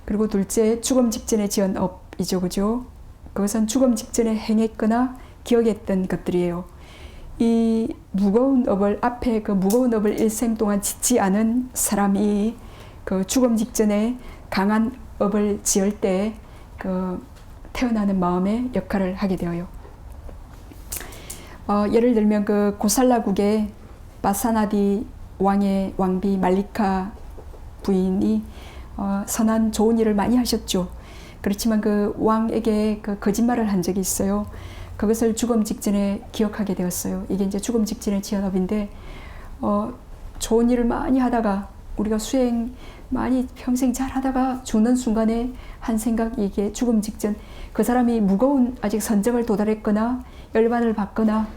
그리고 둘째, 죽음 직전에 지은 업이죠. 그죠? 그것은 죽음 직전에 행했거나 기억했던 것들이에요. 이 무거운 업을, 앞에 그 무거운 업을 일생 동안 짓지 않은 사람이 그 죽음 직전에 강한 업을 지을 때 그 태어나는 마음의 역할을 하게 되어요. 예를 들면 그 고살라국의 바사나디 왕의 왕비 말리카 부인이 선한 좋은 일을 많이 하셨죠. 그렇지만 그 왕에게 그 거짓말을 한 적이 있어요. 그것을 죽음 직전에 기억하게 되었어요. 이게 이제 죽음 직전의 지연업인데 좋은 일을 많이 하다가 우리가 수행 많이 평생 잘 하다가 죽는 순간에 한 생각, 이게 죽음 직전 그 사람이 무거운 아직 선정을 도달했거나 열반을 받거나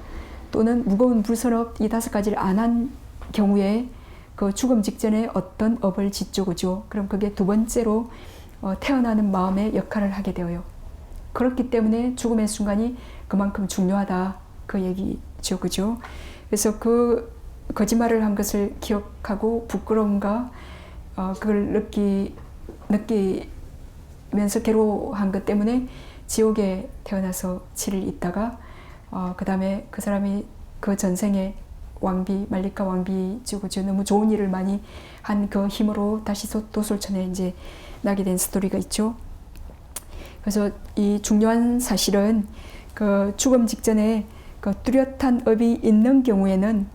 또는 무거운 불선업 이 5가지를 안 한 경우에 그 죽음 직전에 어떤 업을 짓죠. 그죠? 그럼 그게 두 번째로 태어나는 마음의 역할을 하게 되어요. 그렇기 때문에 죽음의 순간이 그만큼 중요하다 그 얘기죠. 그죠? 그래서 그 거짓말을 한 것을 기억하고 부끄러움과 그걸 느끼면서 괴로워한 것 때문에 지옥에 태어나서 7일 있다가 그 다음에 그 사람이 그 전생에 왕비, 말리카 왕비죠. 너무 좋은 일을 많이 한 그 힘으로 다시 도솔천에 이제 나게 된 스토리가 있죠. 그래서 이 중요한 사실은 그 죽음 직전에 그 뚜렷한 업이 있는 경우에는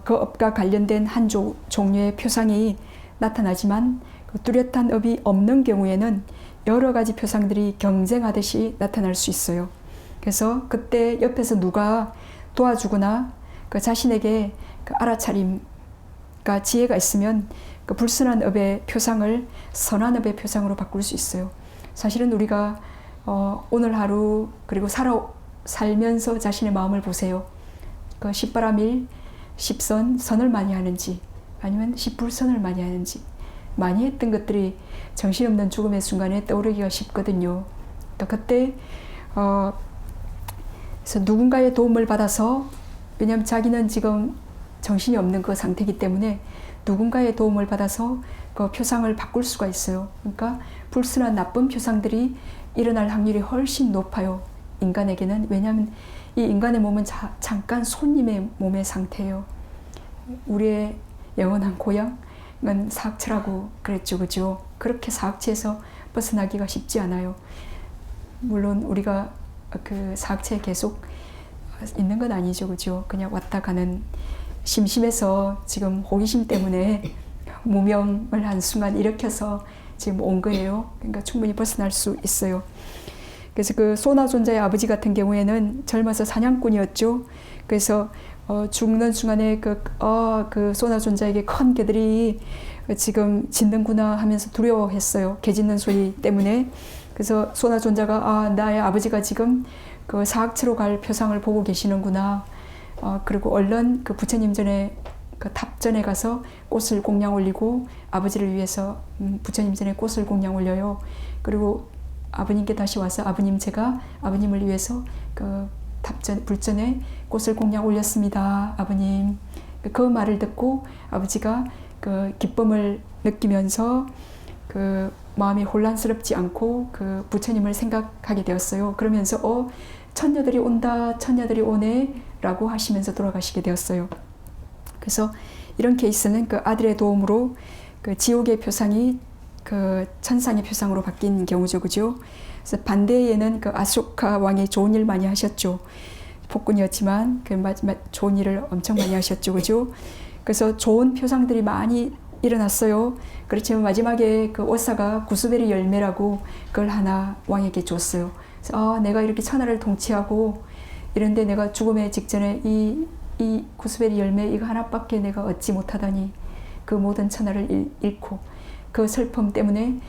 그 업과 관련된 한 종류의 표상이 나타나지만 그 뚜렷한 업이 없는 경우에는 여러 가지 표상들이 경쟁하듯이 나타날 수 있어요. 그래서 그때 옆에서 누가 도와주거나 그 자신에게 그 알아차림과 지혜가 있으면 그 불순한 업의 표상을 선한 업의 표상으로 바꿀 수 있어요. 사실은 우리가 오늘 하루 그리고 살면서 자신의 마음을 보세요. 그 십바라밀, 십선, 선을 많이 하는지 아니면 십불선을 많이 하는지 많이 했던 것들이 정신없는 죽음의 순간에 떠오르기가 쉽거든요. 또 그때 그래서 누군가의 도움을 받아서 왜냐하면 자기는 지금 정신이 없는 그 상태이기 때문에 누군가의 도움을 받아서 그 표상을 바꿀 수가 있어요. 그러니까 불순한 나쁜 표상들이 일어날 확률이 훨씬 높아요. 인간에게는. 왜냐하면 이 인간의 몸은 잠깐 손님의 몸의 상태예요. 우리의 영원한 고향은 사학체라고 그랬죠. 그죠? 그렇게 사학체에서 벗어나기가 쉽지 않아요. 물론 우리가 그 사학체에 계속 있는 건 아니죠. 그죠? 그냥 왔다 가는, 심심해서 지금 호기심 때문에 무명을 한 순간 일으켜서 지금 온 거예요. 그러니까 충분히 벗어날 수 있어요. 그래서 그 소나 존자의 아버지 같은 경우에는 젊어서 사냥꾼이었죠. 그래서 죽는 순간에 그 소나 존자에게 큰 개들이 지금 짖는구나 하면서 두려워했어요. 개 짖는 소리 때문에. 그래서 소나 존자가 나의 아버지가 지금 그 사학체로 갈 표상을 보고 계시는구나. 그리고 얼른 그 부처님 전에 그 탑전에 가서 꽃을 공양 올리고 아버지를 위해서 부처님 전에 꽃을 공양 올려요. 그리고 아버님께 다시 와서 아버님, 제가 아버님을 위해서 그 탑전 불전에 꽃을 공양 올렸습니다. 아버님. 그 말을 듣고 아버지가 그 기쁨을 느끼면서 그 마음이 혼란스럽지 않고 그 부처님을 생각하게 되었어요. 그러면서 처녀들이 온다, 처녀들이 오네 라고 하시면서 돌아가시게 되었어요. 그래서 이런 케이스는 그 아들의 도움으로 그 지옥의 표상이 그 천상의 표상으로 바뀐 경우죠. 그죠? 그래서 반대에는 그 아쇼카 왕이 좋은 일 많이 하셨죠. 폭군이었지만 그 좋은 일을 엄청 많이 하셨죠. 그죠? 그래서 좋은 표상들이 많이 일어났어요. 그렇지만 마지막에 그 오사가 구스베리 열매라고 그걸 하나 왕에게 줬어요. 그래서 내가 이렇게 천하를 통치하고 이런데 내가 죽음의 직전에 이 구스베리 열매 이거 하나밖에 내가 얻지 못하다니, 그 모든 천하를 잃고 그 슬픔 때문에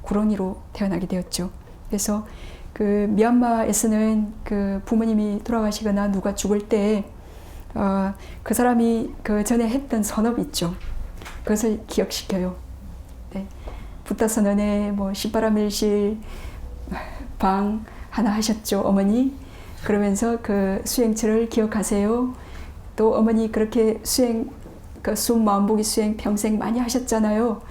구렁이로 태어나게 되었죠. 그래서 그 미얀마에서는 그 부모님이 돌아가시거나 누가 죽을 때 그 사람이 그 전에 했던 선업 있죠. 그것을 기억시켜요. 네. 부타 선언에 뭐 신바라밀실 방 하나 하셨죠, 어머니. 그러면서 그 수행처를 기억하세요. 또 어머니 그렇게 수행, 그 숨 마음보기 수행 평생 많이 하셨잖아요.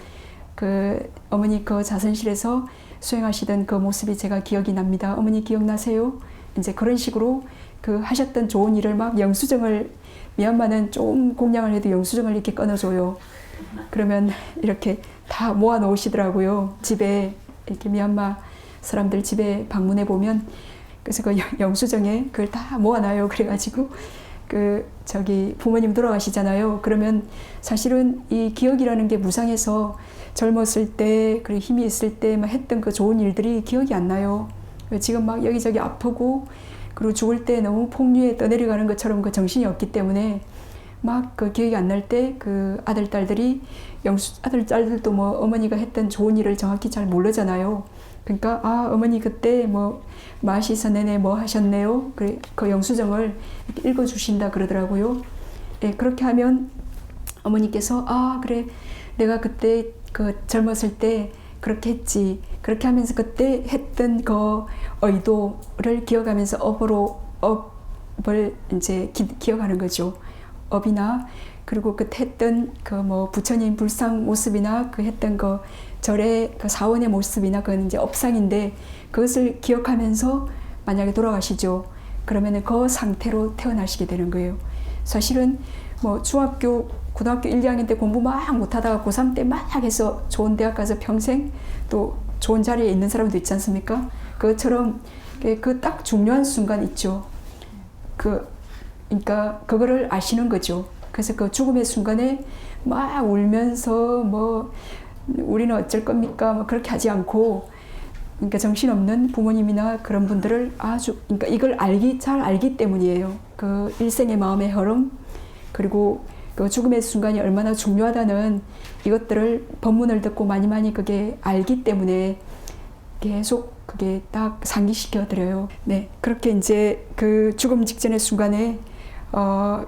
그 어머니 그 자선실에서 수행하시던 그 모습이 제가 기억이 납니다. 어머니 기억나세요? 이제 그런 식으로 그 하셨던 좋은 일을 막 영수증을, 미얀마는 좀 공양을 해도 영수증을 이렇게 끊어줘요. 그러면 이렇게 다 모아 놓으시더라고요. 집에 이렇게 미얀마 사람들 집에 방문해 보면, 그래서 그 영수증에 그걸 다 모아놔요. 그래가지고 부모님 돌아가시잖아요. 그러면 사실은 이 기억이라는 게 무상해서 젊었을 때, 그리고 힘이 있을 때 막 했던 그 좋은 일들이 기억이 안 나요. 지금 막 여기저기 아프고, 그리고 죽을 때 너무 폭류에 떠내려가는 것처럼 그 정신이 없기 때문에 막 그 기억이 안 날 때 그 아들, 딸들이, 아들, 딸들도 뭐 어머니가 했던 좋은 일을 정확히 잘 모르잖아요. 그러니까, 어머니 그때 뭐 마시서 내내 뭐 하셨네요. 그 영수증을 이렇게 읽어주신다 그러더라고요. 예, 그렇게 하면 어머니께서, 그래, 내가 그때 그 젊었을 때 그렇게 했지. 그렇게 하면서 그때 했던 그 의도를 기억하면서 업을 이제 기억하는 거죠. 업이나, 그리고 그 했던 그 뭐 부처님 불상 모습이나 그 했던 그 절의 그 사원의 모습이나 그건 이제 업상인데, 그것을 기억하면서 만약에 돌아가시죠. 그러면은 그 상태로 태어나시게 되는 거예요. 사실은 뭐 중학교, 고등학교 1, 2학년 때 공부 막 못하다가 고3 때 막 해서 좋은 대학 가서 평생 또 좋은 자리에 있는 사람도 있지 않습니까? 그것처럼 그 딱 중요한 순간 있죠. 그러니까 그거를 아시는 거죠. 그래서 그 죽음의 순간에 막 울면서 뭐 우리는 어쩔 겁니까? 뭐 그렇게 하지 않고, 그러니까 정신없는 부모님이나 그런 분들을 그러니까 이걸 잘 알기 때문이에요. 그 일생의 마음의 흐름, 그리고 그 죽음의 순간이 얼마나 중요하다는 이것들을 법문을 듣고 많이 그게 알기 때문에 계속 그게 딱 상기시켜 드려요. 네, 그렇게 이제 그 죽음 직전의 순간에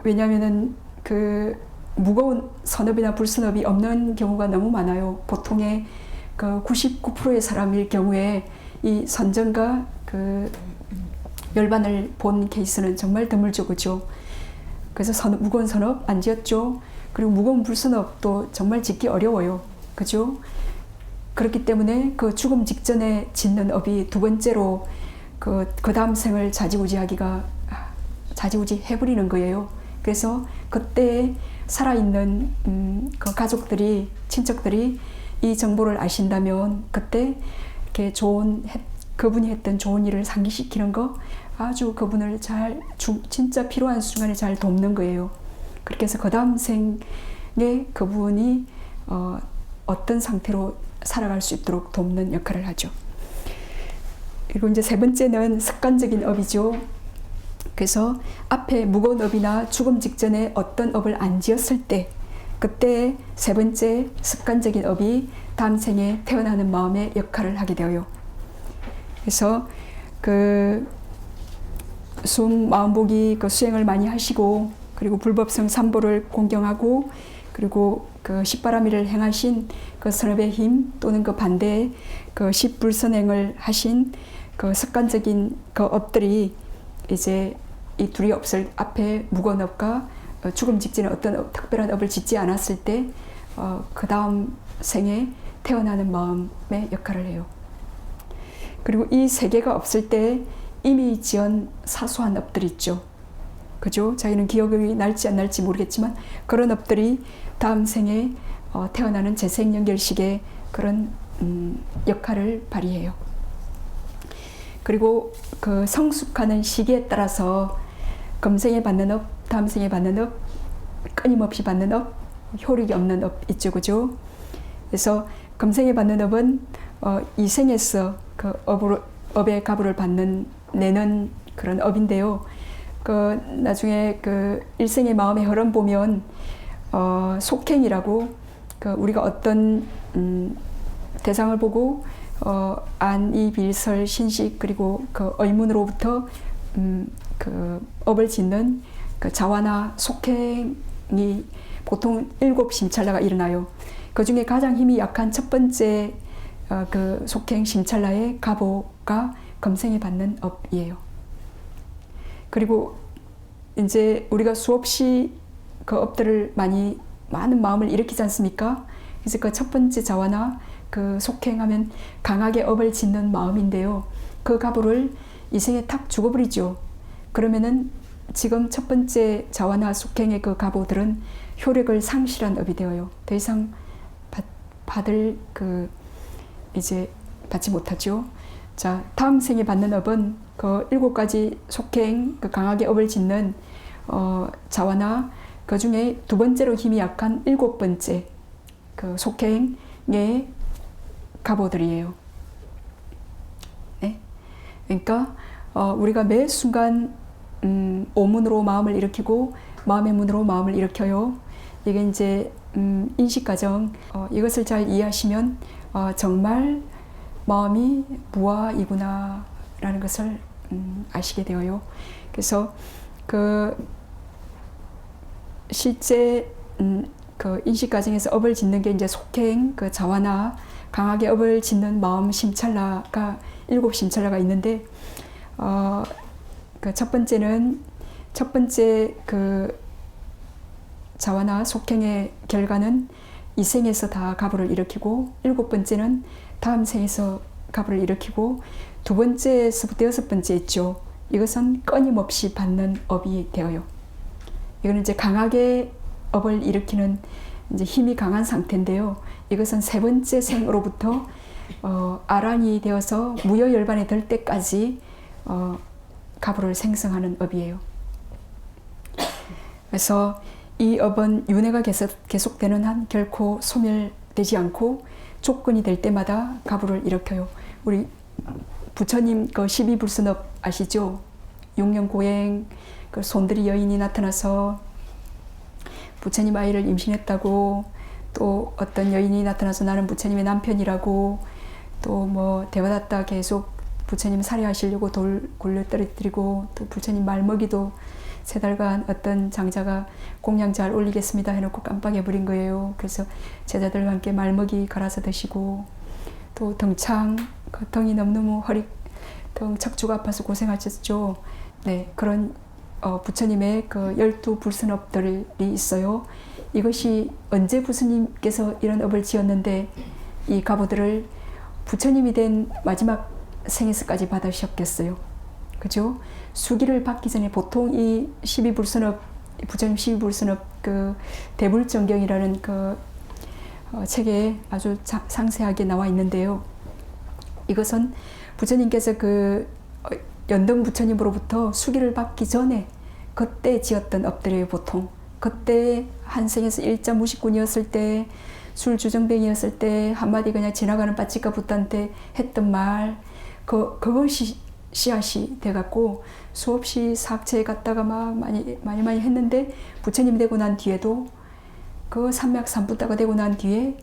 왜냐면은 그 무거운 선업이나 불선업이 없는 경우가 너무 많아요. 보통의 그 99%의 사람일 경우에 이 선정과 그 열반을 본 케이스는 정말 드물죠. 그죠? 그래서 무거운 선업 안 지었죠. 그리고 무거운 불선업도 정말 짓기 어려워요. 그죠? 그렇기 때문에 그 죽음 직전에 짓는 업이 두 번째로 그 다음 생을 자지우지 해버리는 거예요. 그래서 그때 살아있는 그 가족들이, 친척들이 이 정보를 아신다면 그때 이렇게 그분이 했던 좋은 일을 상기시키는 거, 아주 그분을 진짜 필요한 순간에 잘 돕는 거예요. 그렇게 해서 그 다음 생에 그분이 어떤 상태로 살아갈 수 있도록 돕는 역할을 하죠. 그리고 이제 세 번째는 습관적인 업이죠. 그래서 앞에 무거운 업이나 죽음 직전에 어떤 업을 안 지었을 때, 그때 세 번째 습관적인 업이 다음 생에 태어나는 마음의 역할을 하게 되어요. 그래서 마음보기 수행을 많이 하시고, 그리고 불법성 삼보를 공경하고, 그리고 십바라미를 행하신 선업의 힘 또는 반대의 십불선행을 하신 습관적인 업들이 이제 이 둘이 없을 앞에 무거운 업과 죽음 직전에 어떤 특별한 업을 짓지 않았을 때 그 다음 생에 태어나는 마음의 역할을 해요. 그리고 이 세 개가 없을 때 이미 지은 사소한 업들 있죠. 그죠? 자기는 기억이 날지 안 날지 모르겠지만 그런 업들이 다음 생에 태어나는 재생연결식의 그런 역할을 발휘해요. 그리고 성숙하는 시기에 따라서 금생에 받는 업, 다음 생에 받는 업, 끊임없이 받는 업, 효력이 없는 업 있죠. 그죠? 그래서 금생에 받는 업은 이 생에서 업의 가부를 내는 그런 업인데요. 나중에 일생의 마음의 흐름 보면 속행이라고 우리가 어떤 대상을 보고 안, 이, 빌, 설, 신식 그리고 의문으로부터 업을 짓는 자화나 속행이 보통 7심찰라가 일어나요. 그 중에 가장 힘이 약한 첫 번째 속행 심찰라의 가보가 금생에 받는 업이에요. 그리고 이제 우리가 수없이 업들을 많은 마음을 일으키지 않습니까? 그래서 첫 번째 자화나 속행하면 강하게 업을 짓는 마음인데요. 그 가부를 이 생에 탁 죽어버리죠. 그러면은 지금 첫 번째 자화나 속행의 가부들은 효력을 상실한 업이 되어요. 더 이상 이제 받지 못하죠. 자, 다음 생에 받는 업은 7가지 속행, 강하게 업을 짓는 자화나 그 중에 두 번째로 힘이 약한 7번째 속행의 가보들이에요. 네? 그러니까 우리가 매 순간 오문으로 마음을 일으키고 마음의 문으로 마음을 일으켜요. 이게 이제 인식과정, 이것을 잘 이해하시면 정말 마음이 무아이구나 라는 것을 아시게 되어요. 그래서 실제 인식과정에서 업을 짓는 게 이제 속행, 자화나 강하게 업을 짓는 마음 심찰라가 7심찰라가 있는데 첫 번째 자화나 속행의 결과는 이 생에서 다 가부를 일으키고 7번째는 다음 생에서 가부를 일으키고 두 번째에서부터 6번째 있죠. 이것은 끊임없이 받는 업이 되어요. 이거는 이제 강하게 업을 일으키는 이제 힘이 강한 상태인데요. 이것은 세 번째 생으로부터 아란이 되어서 무여열반에 들 때까지 가부를 생성하는 업이에요. 그래서 이 업은 윤회가 계속되는 한 결코 소멸되지 않고 조건이 될 때마다 가부를 일으켜요. 우리 부처님 12불선업 아시죠? 6년 고행, 손들이 여인이 나타나서 부처님 아이를 임신했다고, 또 어떤 여인이 나타나서 나는 부처님의 남편이라고, 또 데와다타 계속 부처님 살해하시려고 돌 굴려 떨어뜨리고, 또 부처님 말먹이도 3달간 어떤 장자가 공양 잘 올리겠습니다 해놓고 깜빡해버린 거예요. 그래서 제자들과 함께 말먹이 갈아서 드시고, 또 등창, 등이 너무너무 등 척추가 아파서 고생하셨죠. 네, 그런 부처님의 12불선업들이 있어요. 이것이 언제 부처님께서 이런 업을 지었는데 이 가부들을 부처님이 된 마지막 생에서까지 받으셨겠어요. 그죠? 수기를 받기 전에 보통 이 12불선업, 부처님 12불선업 그 대불정경이라는 그 책에 아주 상세하게 나와 있는데요. 이것은 부처님께서 그 연등 부처님으로부터 수기를 받기 전에 그때 지었던 업들이에요. 보통 그때 한 생에서 일자 무식군이었을 때, 술 주정뱅이였을 때 한마디 그냥 지나가는 빠찌까 부타한테 했던 말, 그것이 씨앗이 돼갖고 수없이 사학체에 갔다가 막 많이 했는데, 부처님 되고 난 뒤에도 그 삼맥삼부다가 되고 난 뒤에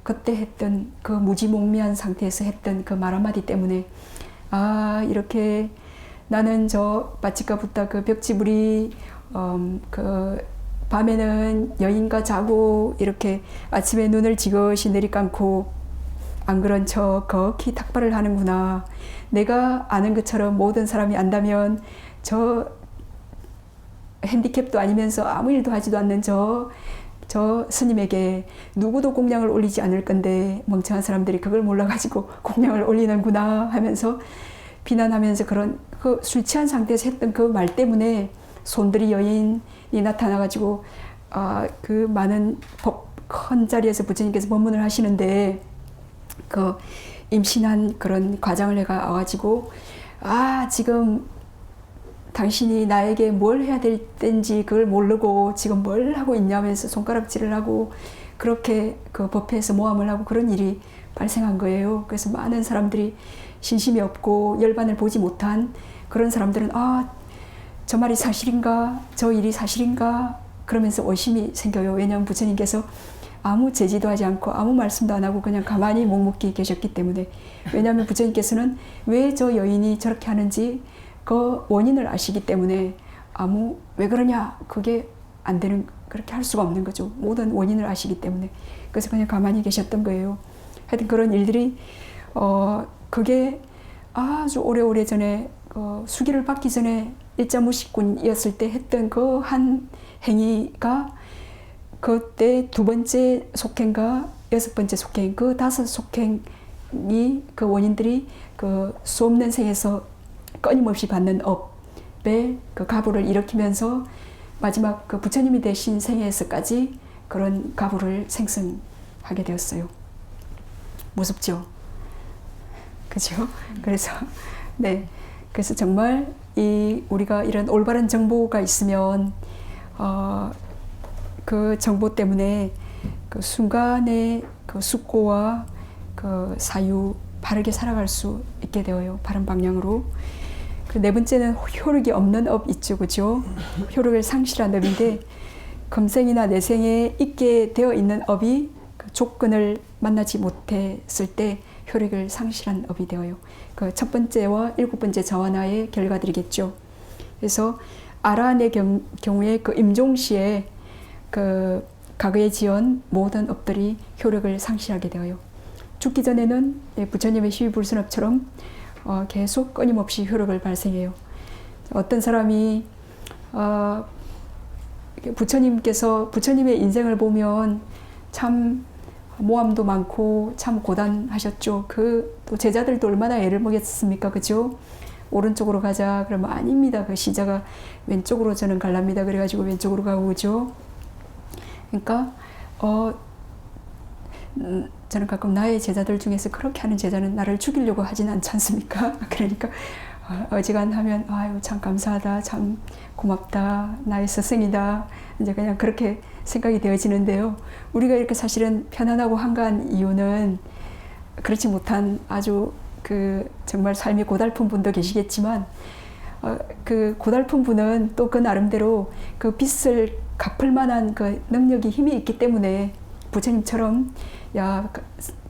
그때 했던 그 무지몽미한 상태에서 했던 그 말 한마디 때문에, 아, 이렇게 나는 저 빠찌까 부타 그 벽지부리 그 밤에는 여인과 자고 이렇게 아침에 눈을 지그시 내리감고 안 그런 척 거기 탁발을 하는구나. 내가 아는 것처럼 모든 사람이 안다면 저 핸디캡도 아니면서 아무 일도 하지도 않는 저 스님에게 누구도 공양을 올리지 않을 건데 멍청한 사람들이 그걸 몰라가지고 공양을 올리는구나 하면서 비난하면서 그런 그 술 취한 상태에서 했던 그 말 때문에 손들이 여인이 나타나가지고 그 많은 큰 자리에서 부처님께서 법문을 하시는데 그 임신한 그런 과장을 해가 와가지고 지금 당신이 나에게 뭘 해야 될 땐지 그걸 모르고 지금 뭘 하고 있냐면서 손가락질을 하고 그렇게 그 법회에서 모함을 하고 그런 일이 발생한 거예요. 그래서 많은 사람들이 신심이 없고 열반을 보지 못한 그런 사람들은 저 말이 사실인가? 저 일이 사실인가? 그러면서 의심이 생겨요. 왜냐하면 부처님께서 아무 제지도 하지 않고 아무 말씀도 안 하고 그냥 가만히 묵묵히 계셨기 때문에. 왜냐하면 부처님께서는 왜 저 여인이 저렇게 하는지 그 원인을 아시기 때문에 왜 그러냐? 그게 안 되는, 그렇게 할 수가 없는 거죠. 모든 원인을 아시기 때문에. 그래서 그냥 가만히 계셨던 거예요. 하여튼 그런 일들이 그게 아주 오래오래 전에 수기를 받기 전에 일자무식군이었을 때 했던 그 한 행위가 그때 두 번째 속행과 여섯 번째 속행, 그 다섯 속행이 그 원인들이 그 수없는 생에서 끊임없이 받는 업의 그 가부를 일으키면서 마지막 그 부처님이 되신 생에서까지 그런 가부를 생성하게 되었어요. 무섭죠? 그죠? 그래서 네, 그래서 정말 우리가 이런 올바른 정보가 있으면 그 정보 때문에 그 순간의 그 숙고와 그 사유 바르게 살아갈 수 있게 되어요. 바른 방향으로. 그 네 번째는 효력이 없는 업 있죠, 그죠? 효력을 상실한 업인데 금생이나 내생에 있게 되어 있는 업이 그 조건을 만나지 못했을 때 효력을 상실한 업이 되어요. 그 첫 번째와 일곱 번째 자완화의 결과들이겠죠. 그래서 아라한의 경우에 그 임종시에 그 과거에 지은 모든 업들이 효력을 상실하게 되어요. 죽기 전에는 부처님의 시위불선업처럼 계속 끊임없이 효력을 발생해요. 어떤 사람이 부처님의 인생을 보면 참 모함도 많고 참 고단하셨죠. 또 제자들도 얼마나 애를 먹였습니까, 그죠? 오른쪽으로 가자 그러면 아닙니다. 그 시자가 왼쪽으로 저는 갈랍니다. 그래가지고 왼쪽으로 가고, 그죠? 그러니까 저는 가끔 나의 제자들 중에서 그렇게 하는 제자는 나를 죽이려고 하진 않지 않습니까? 그러니까 어지간하면 아유 참 감사하다, 참 고맙다, 나의 스승이다, 이제 그냥 그렇게 생각이 되어지는데요. 우리가 이렇게 사실은 편안하고 한가한 이유는 그렇지 못한 아주 정말 삶이 고달픈 분도 계시겠지만 그 고달픈 분은 또 그 나름대로 그 빚을 갚을 만한 그 능력이, 힘이 있기 때문에 부처님처럼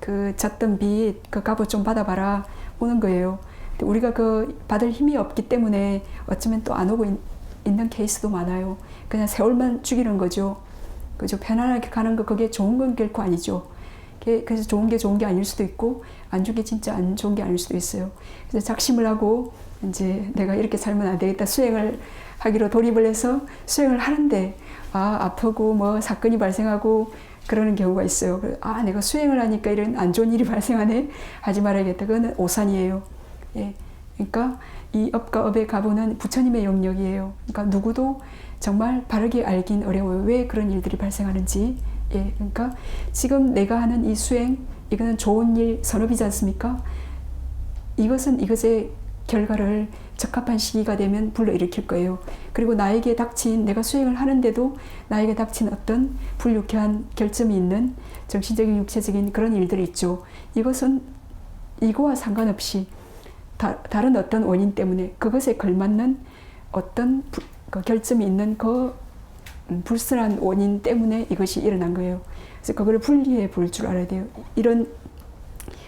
그 졌던 빚 그 값을 좀 받아봐라 오는 거예요. 근데 우리가 그 받을 힘이 없기 때문에 어쩌면 또 안 오고 있는 케이스도 많아요. 그냥 세월만 죽이는 거죠. 그죠? 편안하게 가는 거 그게 좋은 건 결코 아니죠. 그래서 좋은 게 아닐 수도 있고 안 좋은 게 진짜 안 좋은 게 아닐 수도 있어요. 그래서 작심을 하고 이제 내가 이렇게 살면 안 되겠다 수행을 하기로 돌입을 해서 수행을 하는데 아프고 뭐 사건이 발생하고 그러는 경우가 있어요. 아, 내가 수행을 하니까 이런 안 좋은 일이 발생하네. 하지 말아야겠다. 그거는 오산이에요. 예. 그러니까 이 업과 업의 가보는 부처님의 영역이에요. 그러니까 누구도 정말 바르게 알긴 어려워요. 왜 그런 일들이 발생하는지. 예. 그러니까 지금 내가 하는 이 수행, 이거는 좋은 일, 선업이지 않습니까? 이것은 이것의 결과를 적합한 시기가 되면 불러일으킬 거예요. 그리고 나에게 닥친, 내가 수행을 하는데도 나에게 닥친 어떤 불유쾌한 결점이 있는 정신적인, 육체적인 그런 일들이 있죠. 이것은 이거와 상관없이 다른 어떤 원인 때문에 그것에 걸맞는 어떤 결점이 있는 그 불순한 원인 때문에 이것이 일어난 거예요. 그래서 그걸 분리해 볼 줄 알아야 돼요. 이런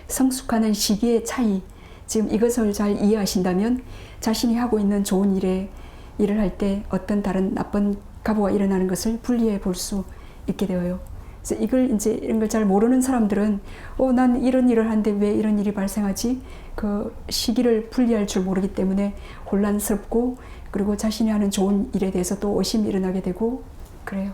성숙하는 시기의 차이, 지금 이것을 잘 이해하신다면 자신이 하고 있는 좋은 일을 할 때 어떤 다른 나쁜 가보가 일어나는 것을 분리해 볼 수 있게 되어요. 그래서 이런 걸 잘 모르는 사람들은 난 이런 일을 하는데 왜 이런 일이 발생하지? 그 시기를 분리할 줄 모르기 때문에 혼란스럽고, 그리고 자신이 하는 좋은 일에 대해서 또 의심이 일어나게 되고 그래요.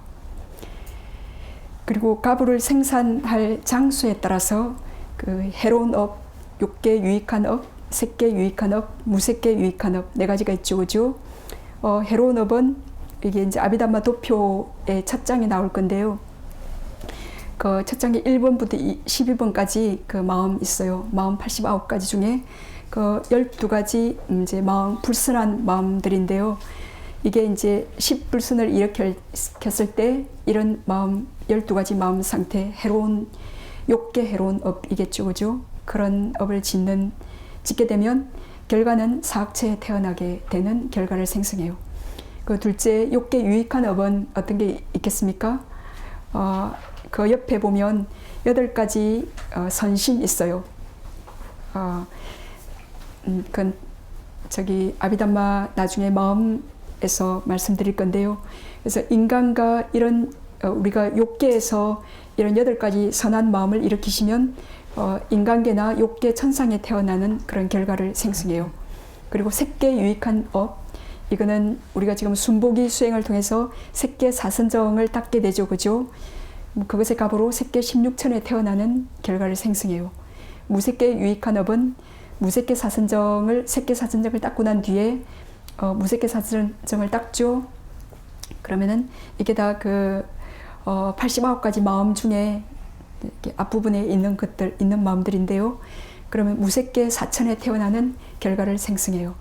그리고 가부를 생산할 장소에 따라서 그 해로운 업, 욕계 유익한 업, 색계 유익한 업, 무색계 유익한 업, 네 가지가 있죠, 그죠? 해로운 업은 이게 이제 아비담마 도표의 첫 장에 나올 건데요. 그 첫 장에 1번부터 12번까지 그 마음 있어요. 마음 89가지 중에 그 12가지 이제 마음, 불순한 마음들인데요. 이게 이제 10불순을 일으켰을 때 이런 마음, 12가지 마음 상태, 해로운, 욕계 해로운 업이겠죠, 그죠? 그런 업을 짓게 되면 결과는 사악체에 태어나게 되는 결과를 생성해요. 그 둘째, 욕계 유익한 업은 어떤 게 있겠습니까? 그 옆에 보면 8가지 선심 있어요. 그건 아비담마 나중에 마음에서 말씀드릴 건데요. 그래서 인간과 이런 우리가 욕계에서 이런 8가지 선한 마음을 일으키시면 인간계나 욕계 천상에 태어나는 그런 결과를 생성해요. 그리고 색계 유익한 업, 이거는 우리가 지금 순복이 수행을 통해서 색계 사선정을 닦게 되죠, 그죠? 그것의 값으로 색계 16천에 태어나는 결과를 생성해요. 무색계 유익한 업은 무색계 사선정을, 색계 사선정을 닦고 난 뒤에 무색계 사선정을 닦죠. 그러면은 이게 다 89가지 마음 중에 이렇게 앞부분에 있는 마음들인데요. 그러면 무색계 사천에 태어나는 결과를 생성해요.